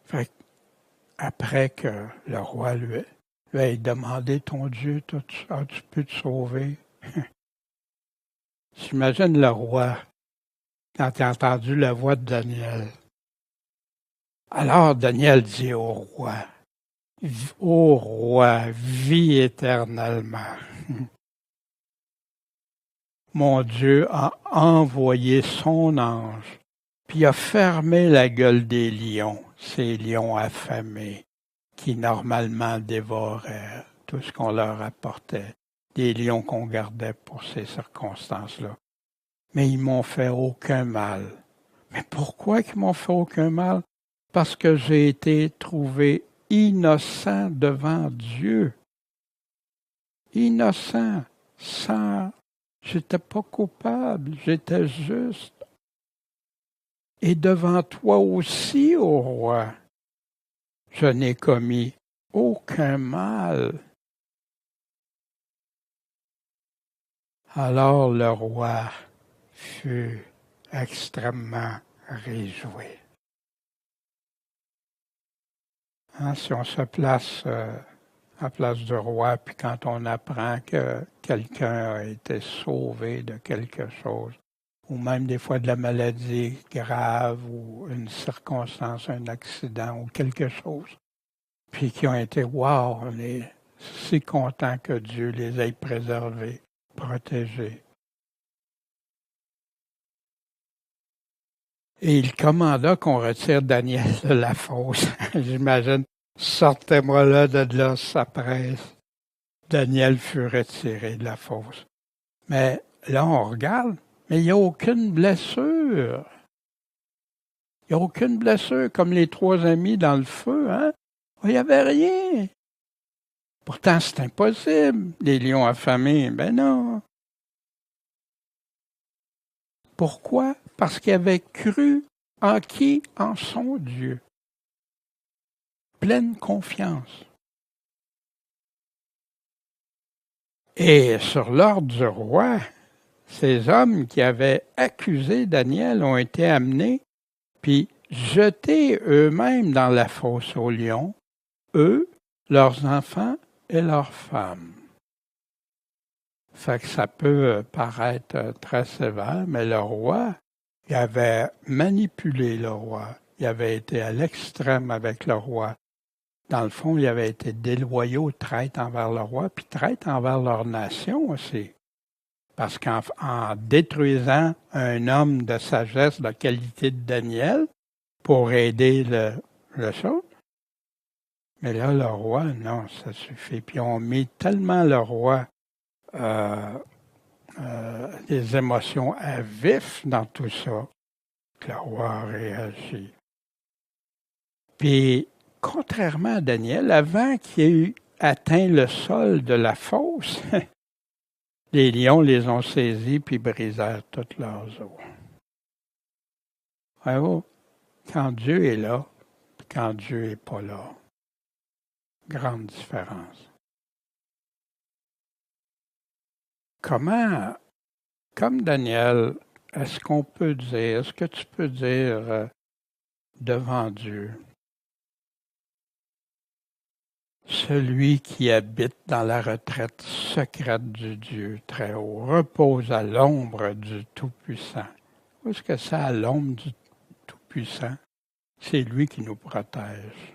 Fait après que le roi lui ait demandé, ton Dieu, as-tu pu te sauver? J'imagine le roi, quand il a entendu la voix de Daniel. Alors Daniel dit au roi, vis éternellement. Mon Dieu a envoyé son ange, puis a fermé la gueule des lions, ces lions affamés, qui normalement dévoraient tout ce qu'on leur apportait, des lions qu'on gardait pour ces circonstances-là. Mais ils m'ont fait aucun mal. Mais pourquoi ils m'ont fait aucun mal? Parce que j'ai été trouvé innocent devant Dieu. Innocent, j'étais pas coupable, j'étais juste. Et devant toi aussi, ô roi, je n'ai commis aucun mal. Alors le roi fut extrêmement réjoui. Hein, si on se place à place du roi, puis quand on apprend que quelqu'un a été sauvé de quelque chose, ou même des fois de la maladie grave ou une circonstance, un accident ou quelque chose, puis qui ont été, wow, on est si contents que Dieu les ait préservés, protégés. Et il commanda qu'on retire Daniel de la fosse. J'imagine, sortez-moi là de là, sa presse. Daniel fut retiré de la fosse. Mais là, on regarde, mais il n'y a aucune blessure. Il n'y a aucune blessure, comme les 3 amis dans le feu, hein? Il n'y avait rien. Pourtant, c'est impossible. Les lions affamés, ben non. Pourquoi? Parce qu'ils avaient cru en qui? En son Dieu. Pleine confiance. Et sur l'ordre du roi, ces hommes qui avaient accusé Daniel ont été amenés, puis jetés eux-mêmes dans la fosse aux lions, eux, leurs enfants et leurs femmes. Fait que ça peut paraître très sévère, mais le roi, il avait manipulé le roi. Il avait été à l'extrême avec le roi. Dans le fond, il avait été déloyaux, traître envers le roi, puis traître envers leur nation aussi. Parce qu'en détruisant un homme de sagesse, de qualité de Daniel, pour aider le chose, mais là, le roi, non, ça suffit. Puis on met tellement le roi des émotions à vif dans tout ça, que le roi a réagi. Puis, contrairement à Daniel, avant qu'il ait eu atteint le sol de la fosse, les lions les ont saisis puis brisèrent toutes leurs os. Voyez-vous, quand Dieu est là, puis quand Dieu n'est pas là, grande différence. Comment, comme Daniel, est-ce qu'on peut dire, est-ce que tu peux dire devant Dieu, celui qui habite dans la retraite secrète du Dieu très haut repose à l'ombre du Tout-Puissant. Où est-ce que c'est à l'ombre du Tout-Puissant? C'est lui qui nous protège.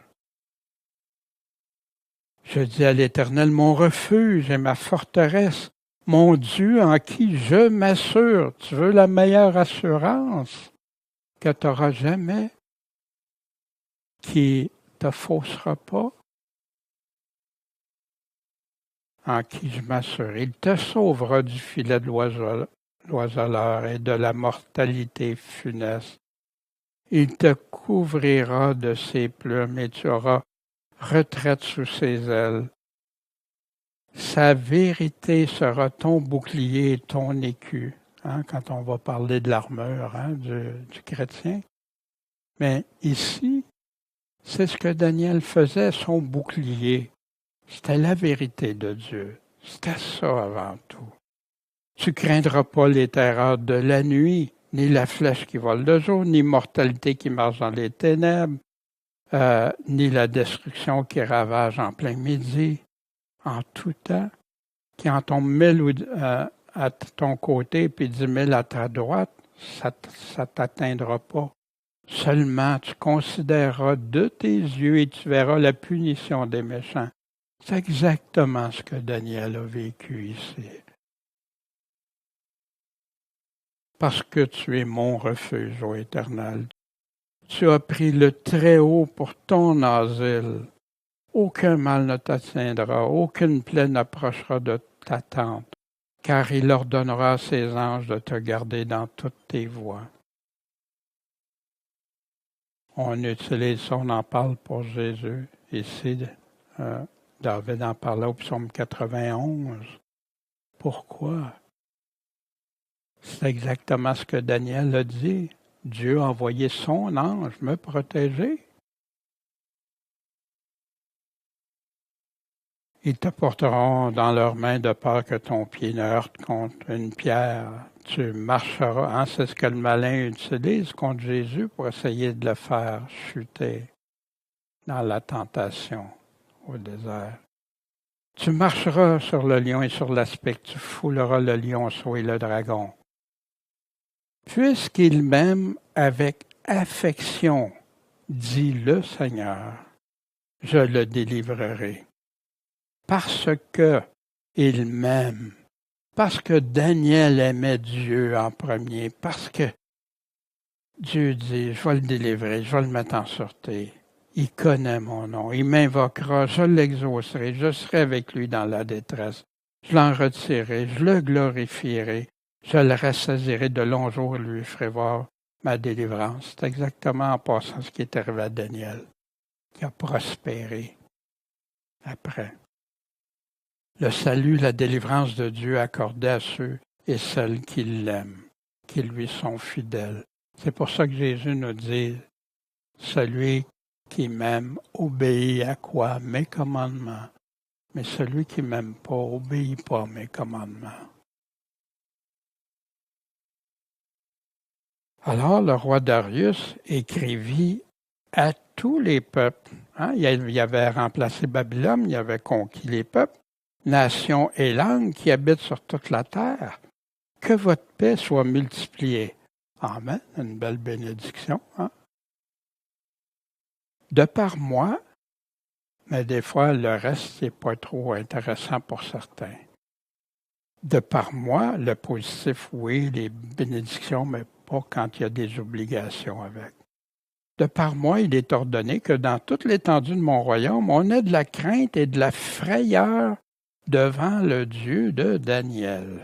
Je dis à l'Éternel, mon refuge et ma forteresse, mon Dieu en qui je m'assure. Tu veux la meilleure assurance que tu n'auras jamais, qui ne te faussera pas? En qui je m'assure. Il te sauvera du filet de l'oiseleur et de la mortalité funeste. Il te couvrira de ses plumes et tu auras retraite sous ses ailes. Sa vérité sera ton bouclier et ton écu, hein, quand on va parler de l'armure du chrétien. Mais ici, c'est ce que Daniel faisait, son bouclier. C'était la vérité de Dieu. C'était ça avant tout. Tu craindras pas les terreurs de la nuit, ni la flèche qui vole le jour, ni mortalité qui marche dans les ténèbres, ni la destruction qui ravage en plein midi, en tout temps, qui en tombe 1000 à ton côté puis 10 000 à ta droite, ça t'atteindra pas. Seulement tu considéreras de tes yeux et tu verras la punition des méchants. C'est exactement ce que Daniel a vécu ici. Parce que tu es mon refuge, ô Éternel. Tu as pris le Très-Haut pour ton asile. Aucun mal ne t'atteindra, aucune plaie n'approchera de ta tente, car il ordonnera à ses anges de te garder dans toutes tes voies. On utilise ça, on en parle pour Jésus. Ici, David en parlait au psaume 91. Pourquoi? C'est exactement ce que Daniel a dit. Dieu a envoyé son ange me protéger. Ils te porteront dans leurs mains de peur que ton pied ne heurte contre une pierre. Tu marcheras. Hein, c'est ce que le malin utilise contre Jésus pour essayer de le faire chuter dans la tentation au désert. Tu marcheras sur le lion et sur l'aspect, tu fouleras le lionceau et le dragon. Puisqu'il m'aime avec affection, dit le Seigneur, je le délivrerai. Parce que il m'aime, parce que Daniel aimait Dieu en premier, parce que Dieu dit, je vais le délivrer, je vais le mettre en sûreté. Il connaît mon nom, il m'invoquera, je l'exaucerai, je serai avec lui dans la détresse. Je l'en retirerai, je le glorifierai, je le rassasierai de longs jours et lui ferai voir ma délivrance. C'est exactement en passant ce qui est arrivé à Daniel, qui a prospéré après. Le salut, la délivrance de Dieu accordée à ceux et celles qui l'aiment, qui lui sont fidèles. C'est pour ça que Jésus nous dit, celui qui m'aime obéit à quoi? Mes commandements. Mais celui qui ne m'aime pas, obéit pas à mes commandements. Alors le roi Darius écrivit à tous les peuples. Il avait remplacé Babylone, il avait conquis les peuples, nations et langues qui habitent sur toute la terre. Que votre paix soit multipliée. Amen, une belle bénédiction. De par moi, mais des fois, le reste, n'est pas trop intéressant pour certains. De par moi, le positif, oui, les bénédictions, mais pas quand il y a des obligations avec. De par moi, il est ordonné que dans toute l'étendue de mon royaume, on ait de la crainte et de la frayeur devant le Dieu de Daniel.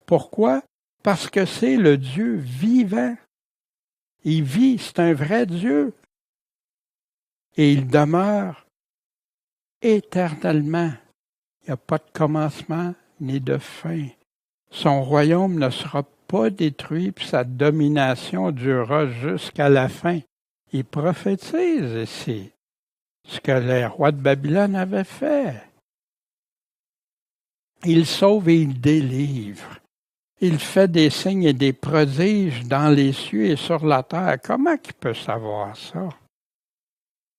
Pourquoi? Parce que c'est le Dieu vivant. Il vit, c'est un vrai Dieu. Et il demeure éternellement. Il n'y a pas de commencement ni de fin. Son royaume ne sera pas détruit, puis sa domination durera jusqu'à la fin. Il prophétise ici ce que les rois de Babylone avaient fait. Il sauve et il délivre. Il fait des signes et des prodiges dans les cieux et sur la terre. Comment il peut savoir ça?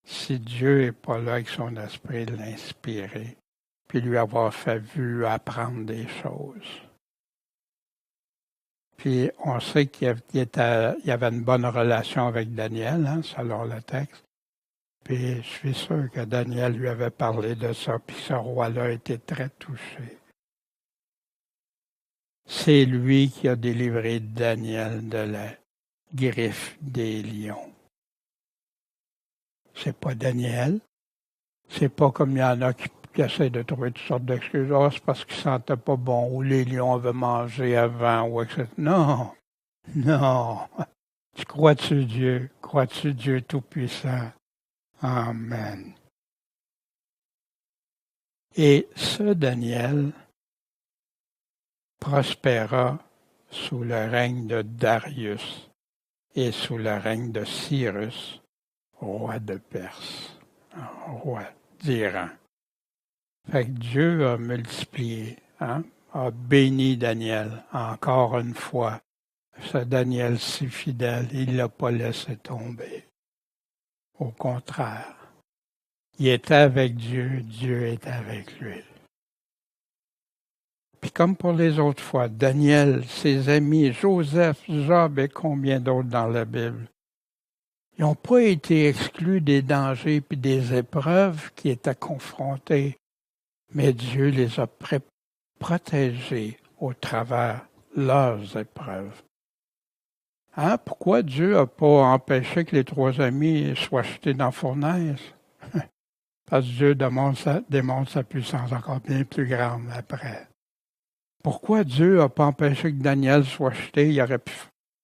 Si Dieu n'est pas là avec son esprit l'inspirer, puis lui avoir fait vu apprendre des choses. Puis on sait qu'il y avait une bonne relation avec Daniel, selon le texte. Puis je suis sûr que Daniel lui avait parlé de ça, puis ce roi-là était très touché. C'est lui qui a délivré Daniel de la griffe des lions. C'est pas Daniel. C'est pas comme il y en a qui essaient de trouver toutes sortes d'excuses. Oh, c'est parce qu'ils ne sentaient pas bon, ou les lions avaient mangé avant, ou etc. Non, non. Tu crois-tu Dieu? Crois-tu Dieu Tout-Puissant? Amen. Et ce Daniel prospéra sous le règne de Darius et sous le règne de Cyrus, roi de Perse, roi d'Iran. Fait que Dieu a multiplié, a béni Daniel encore une fois. Ce Daniel si fidèle, il ne l'a pas laissé tomber. Au contraire, il était avec Dieu, Dieu était avec lui. Puis comme pour les autres fois, Daniel, ses amis, Joseph, Job et combien d'autres dans la Bible, ils n'ont pas été exclus des dangers et des épreuves qui étaient confrontés, mais Dieu les a protégés au travers leurs épreuves. Pourquoi Dieu n'a pas empêché que les trois amis soient jetés dans la fournaise? Parce que Dieu démontre sa puissance encore bien plus grande après. Pourquoi Dieu n'a pas empêché que Daniel soit jeté? Il aurait pu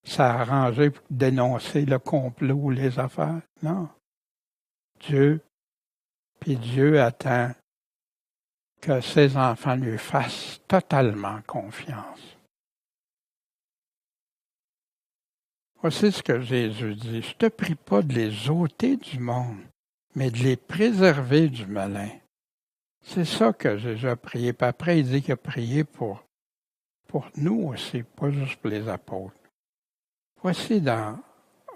s'arranger pour dénoncer le complot ou les affaires. Non. Dieu attend que ses enfants lui fassent totalement confiance. Voici ce que Jésus dit. Je ne te prie pas de les ôter du monde, mais de les préserver du malin. C'est ça que Jésus a prié. Puis après, il dit qu'il a prié pour nous aussi, pas juste pour les apôtres. Voici dans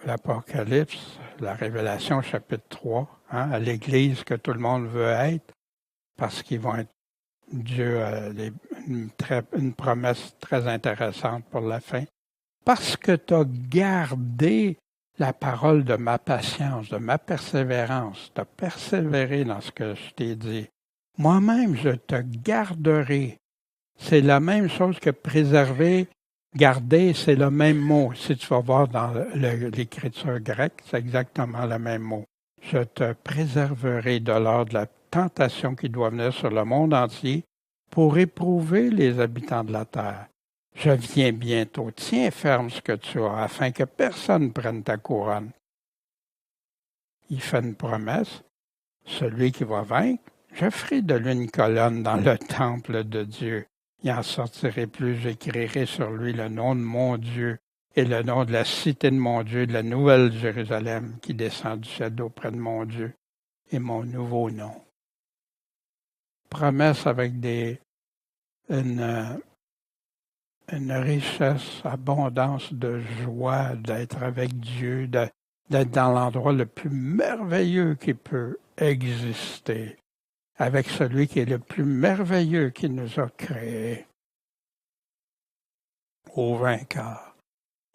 l'Apocalypse, la Révélation chapitre 3, à l'Église que tout le monde veut être, parce qu'ils vont être, Dieu a une promesse très intéressante pour la fin. parce que tu as gardé la parole de ma patience, de ma persévérance, tu as persévéré dans ce que je t'ai dit. Moi-même, je te garderai. C'est la même chose que préserver, garder, c'est le même mot. Si tu vas voir dans l'écriture grecque, c'est exactement le même mot. Je te préserverai de l'heure de la tentation qui doit venir sur le monde entier pour éprouver les habitants de la terre. Je viens bientôt. Tiens ferme ce que tu as, afin que personne ne prenne ta couronne. Il fait une promesse. Celui qui va vaincre, je ferai de lui une colonne dans le temple de Dieu. Il n'en sortirai plus, j'écrirai sur lui le nom de mon Dieu et le nom de la cité de mon Dieu, de la nouvelle Jérusalem qui descend du ciel auprès de mon Dieu et mon nouveau nom. Promesse avec une richesse, abondance de joie d'être avec Dieu, d'être dans l'endroit le plus merveilleux qui peut exister, avec celui qui est le plus merveilleux qui nous a créés. Aux vainqueurs,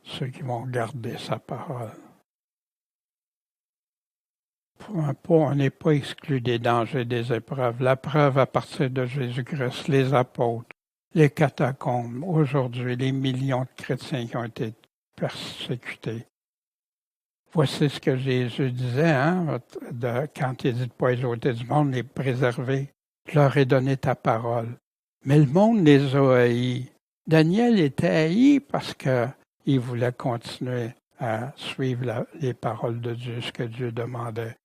ceux qui vont garder sa parole. On n'est pas exclu des dangers, des épreuves. La preuve à partir de Jésus-Christ, les apôtres, les catacombes, aujourd'hui, les millions de chrétiens qui ont été persécutés. Voici ce que Jésus disait, quand il dit de ne pas les ôter du monde, les préserver. Je leur ai donné ta parole. Mais le monde les a haïs. Daniel était haï parce qu'il voulait continuer à suivre les paroles de Dieu, ce que Dieu demandait.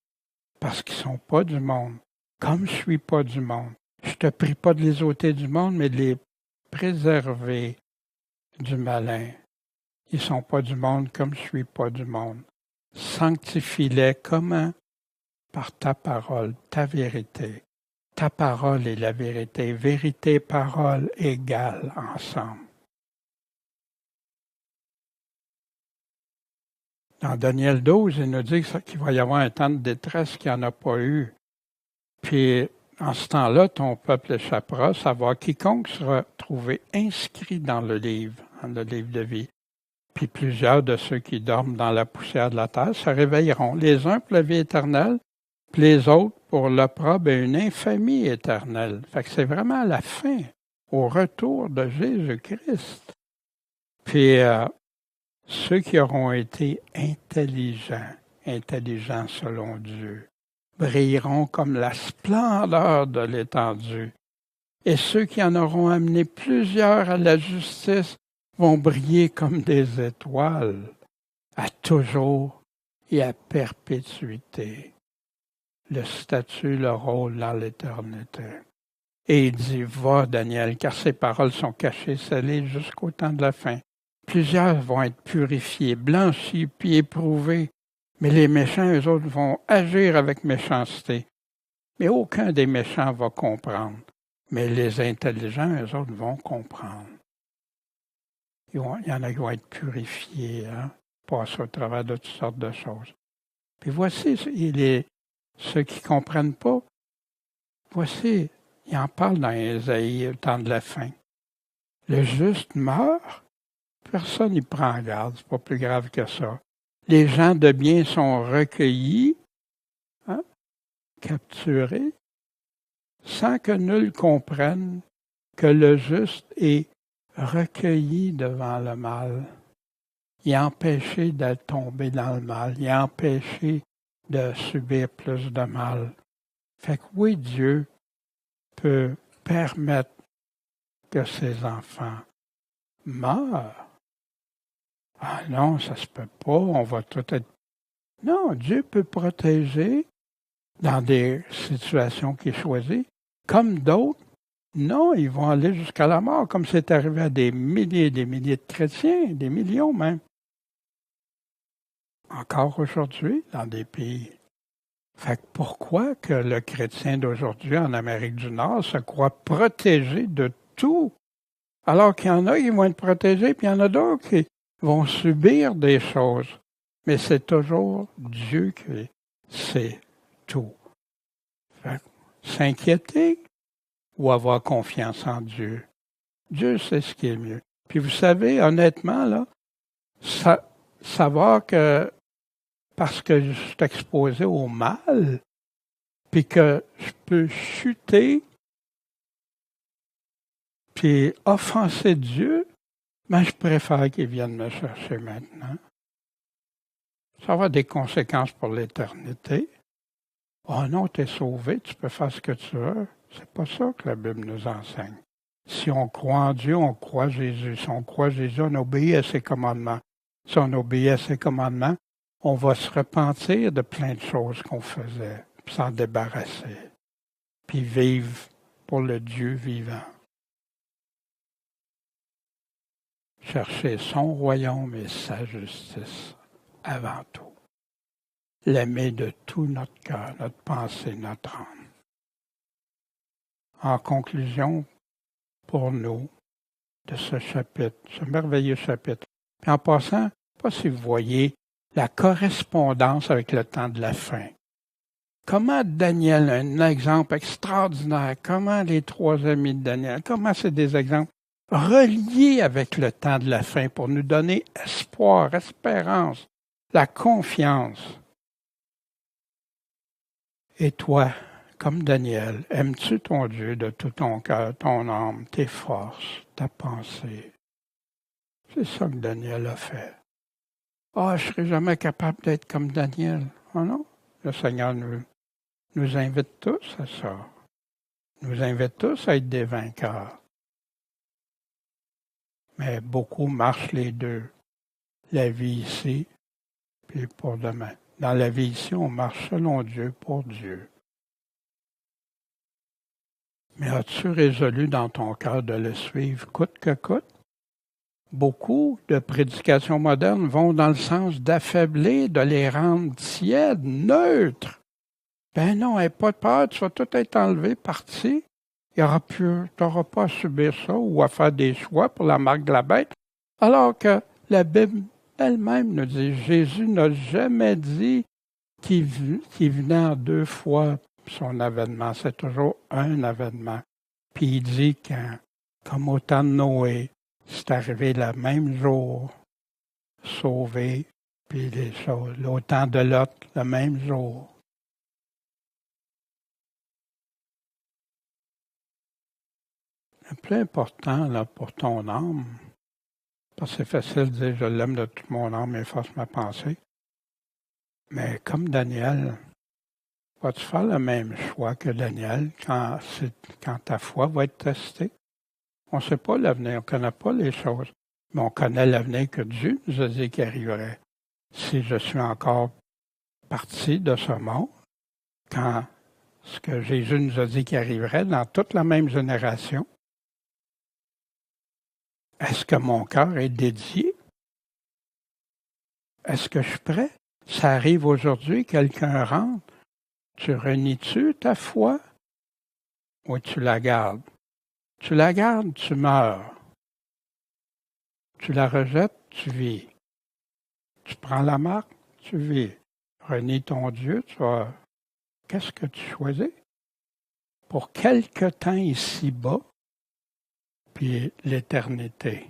Parce qu'ils ne sont pas du monde, comme je ne suis pas du monde. Je ne te prie pas de les ôter du monde, mais de les préserver du malin. Ils ne sont pas du monde, comme je ne suis pas du monde. Sanctifie-les comment? Par ta parole, ta vérité. Ta parole est la vérité. Vérité, parole égales ensemble. Dans Daniel 12, il nous dit qu'il va y avoir un temps de détresse qu'il n'y en a pas eu. Puis, en ce temps-là, ton peuple échappera, savoir quiconque sera trouvé inscrit dans le livre de vie. Puis plusieurs de ceux qui dorment dans la poussière de la terre se réveilleront, les uns pour la vie éternelle, puis les autres pour l'opprobre et une infamie éternelle. Fait que c'est vraiment la fin, au retour de Jésus-Christ. Puis ceux qui auront été intelligents selon Dieu, brilleront comme la splendeur de l'étendue. Et ceux qui en auront amené plusieurs à la justice vont briller comme des étoiles, à toujours et à perpétuité. Le statut, le rôle dans l'éternité. Et il dit, va Daniel, car ces paroles sont cachées, scellées jusqu'au temps de la fin. Plusieurs vont être purifiés, blanchis, puis éprouvés, mais les méchants, eux autres, vont agir avec méchanceté. Mais aucun des méchants va comprendre. Mais les intelligents, eux autres, vont comprendre. Il y en a qui vont être purifiés, passer au travers de toutes sortes de choses. Puis voici, ceux qui ne comprennent pas, voici, il en parle dans Ésaïe, au temps de la fin. Le juste meurt, personne n'y prend garde, c'est pas plus grave que ça. Les gens de bien sont recueillis, capturés, sans que nul comprenne que le juste est recueilli devant le mal. Il est empêché de tomber dans le mal. Il est empêché de subir plus de mal. Fait que oui, Dieu peut permettre que ses enfants meurent. Ah non, ça se peut pas, on va tout être... Non, Dieu peut protéger dans des situations qu'il choisit, comme d'autres. Non, ils vont aller jusqu'à la mort, comme c'est arrivé à des milliers de chrétiens, des millions même. Encore aujourd'hui, dans des pays. Fait que pourquoi que le chrétien d'aujourd'hui en Amérique du Nord se croit protégé de tout, alors qu'il y en a qui vont être protégés, puis il y en a d'autres qui vont subir des choses. Mais c'est toujours Dieu qui sait tout. Fait que s'inquiéter ou avoir confiance en Dieu. Dieu sait ce qui est mieux. Puis vous savez, honnêtement, là, savoir que parce que je suis exposé au mal, puis que je peux chuter, puis offenser Dieu, mais je préfère qu'il vienne me chercher maintenant. Ça va avoir des conséquences pour l'éternité. Oh non, tu es sauvé, tu peux faire ce que tu veux. C'est pas ça que la Bible nous enseigne. Si on croit en Dieu, on croit en Jésus. Si on croit en Jésus, on obéit à ses commandements. Si on obéit à ses commandements, on va se repentir de plein de choses qu'on faisait, puis s'en débarrasser, puis vivre pour le Dieu vivant. Chercher son royaume et sa justice avant tout. L'aimer de tout notre cœur, notre pensée, notre âme. En conclusion, pour nous, de ce chapitre, ce merveilleux chapitre. Puis en passant, je ne sais pas si vous voyez la correspondance avec le temps de la fin. Comment Daniel, un exemple extraordinaire, comment les 3 amis de Daniel, comment c'est des exemples reliés avec le temps de la fin pour nous donner espoir, espérance, la confiance. Et toi, comme Daniel, aimes-tu ton Dieu de tout ton cœur, ton âme, tes forces, ta pensée? C'est ça que Daniel a fait. Ah, je ne serai jamais capable d'être comme Daniel. Ah non, le Seigneur nous invite tous à ça. Nous invite tous à être des vainqueurs. Mais beaucoup marchent les deux. La vie ici, puis pour demain. Dans la vie ici, on marche selon Dieu, pour Dieu. Mais as-tu résolu dans ton cœur de le suivre coûte que coûte? Beaucoup de prédications modernes vont dans le sens d'affaiblir, de les rendre tièdes, neutres. Ben non, n'aie pas peur, tu vas tout être enlevé, parti. Tu n'auras pas à subir ça ou à faire des choix pour la marque de la bête. Alors que la Bible elle-même nous dit, Jésus n'a jamais dit qu'il venait en 2 fois son avènement. C'est toujours un avènement. Puis il dit que, comme au temps de Noé, c'est arrivé le même jour, sauvé, puis les choses. Au temps de Lot, le même jour. Le plus important là, pour ton âme, parce que c'est facile de dire je l'aime de toute mon âme et force ma pensée. Mais comme Daniel, vas-tu faire le même choix que Daniel quand ta foi va être testée? On ne sait pas l'avenir, on ne connaît pas les choses, mais on connaît l'avenir que Dieu nous a dit qu'il arriverait. Si je suis encore parti de ce monde, quand ce que Jésus nous a dit qu'il arriverait dans toute la même génération, est-ce que mon cœur est dédié? Est-ce que je suis prêt? Ça arrive aujourd'hui, quelqu'un rentre. Tu renies-tu ta foi ou tu la gardes? Tu la gardes, tu meurs. Tu la rejettes, tu vis. Tu prends la marque, tu vis. Renie ton Dieu, tu vas. Qu'est-ce que tu choisis? Pour quelque temps ici-bas, puis l'éternité.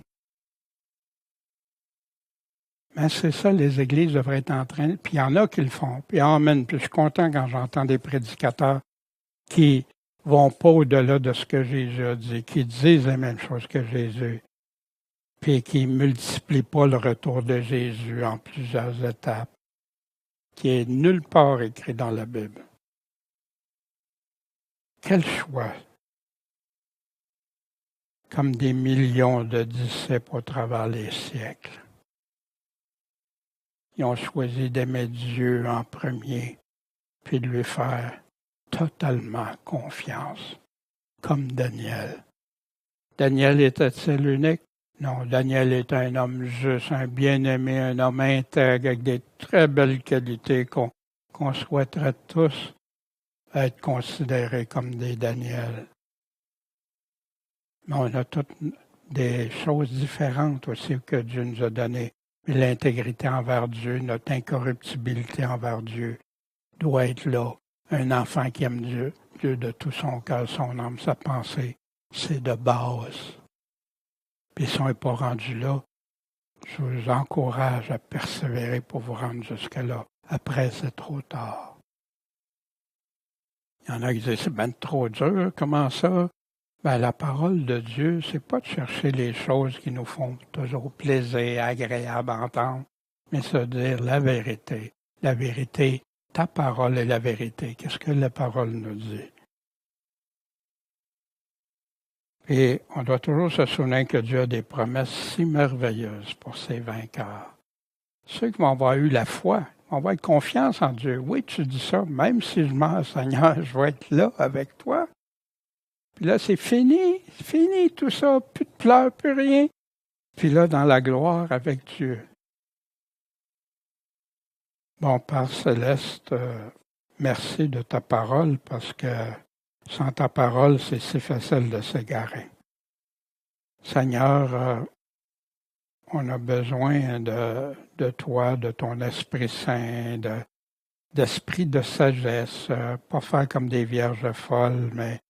Mais c'est ça, les églises devraient être en train, puis il y en a qui le font, puis amen, puis je suis content quand j'entends des prédicateurs qui vont pas au-delà de ce que Jésus a dit, qui disent la même chose que Jésus, puis qui ne multiplient pas le retour de Jésus en plusieurs étapes, qui est nulle part écrit dans la Bible. Quel choix! Comme des millions de disciples au travers les siècles. Ils ont choisi d'aimer Dieu en premier, puis de lui faire totalement confiance, comme Daniel. Daniel était-il unique? Non, Daniel est un homme juste, un bien-aimé, un homme intègre, avec des très belles qualités qu'on souhaiterait tous être considérés comme des Daniel. Mais on a toutes des choses différentes aussi que Dieu nous a données. L'intégrité envers Dieu, notre incorruptibilité envers Dieu doit être là. Un enfant qui aime Dieu, Dieu de tout son cœur, son âme, sa pensée, c'est de base. Puis si on n'est pas rendu là, Je vous encourage à persévérer pour vous rendre jusque-là. Après, c'est trop tard. Il y en a qui disent, c'est bien trop dur, comment ça? Ben, la parole de Dieu, c'est pas de chercher les choses qui nous font toujours plaisir, agréable à entendre, mais se dire la vérité. La vérité, ta parole est la vérité. Qu'est-ce que la parole nous dit? Et on doit toujours se souvenir que Dieu a des promesses si merveilleuses pour ses vainqueurs. Ceux qui vont avoir eu la foi, vont avoir confiance en Dieu. Oui, tu dis ça, même si je meurs, Seigneur, je vais être là avec toi. Puis là, c'est fini tout ça, plus de pleurs, plus rien. Puis là, dans la gloire avec Dieu. Bon, Père céleste, merci de ta parole, parce que sans ta parole, c'est si facile de s'égarer. Seigneur, on a besoin de toi, de ton Esprit Saint, d'esprit de sagesse, pas faire comme des vierges folles, mais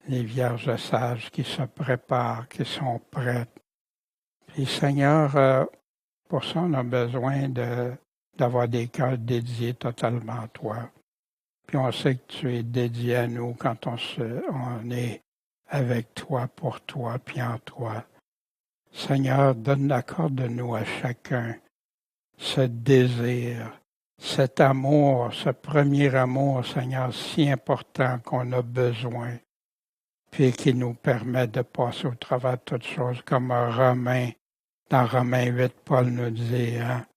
les vierges sages qui se préparent, qui sont prêtes. Puis Seigneur, pour ça, on a besoin d'avoir des cœurs dédiés totalement à toi. Puis on sait que tu es dédié à nous quand on est avec toi, pour toi, puis en toi. Seigneur, accorde-nous à chacun ce désir, cet amour, ce premier amour, Seigneur, si important qu'on a besoin, puis qui nous permet de passer au travers de toutes choses, comme dans Romains 8, Paul nous dit, hein,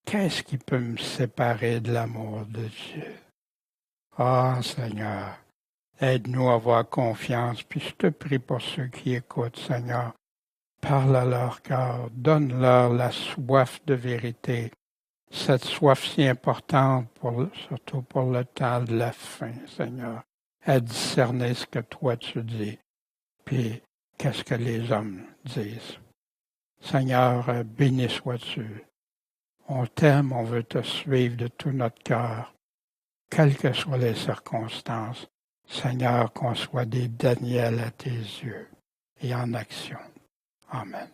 qu'est-ce qui peut me séparer de l'amour de Dieu? Ah, Seigneur, aide-nous à avoir confiance, puis je te prie pour ceux qui écoutent, Seigneur, parle à leur cœur, donne-leur la soif de vérité, cette soif si importante, surtout pour le temps de la fin, Seigneur, à discerner ce que toi tu dis, puis qu'est-ce que les hommes disent. Seigneur, béni sois-tu. On t'aime, on veut te suivre de tout notre cœur, quelles que soient les circonstances. Seigneur, qu'on soit des Daniel à tes yeux et en action. Amen.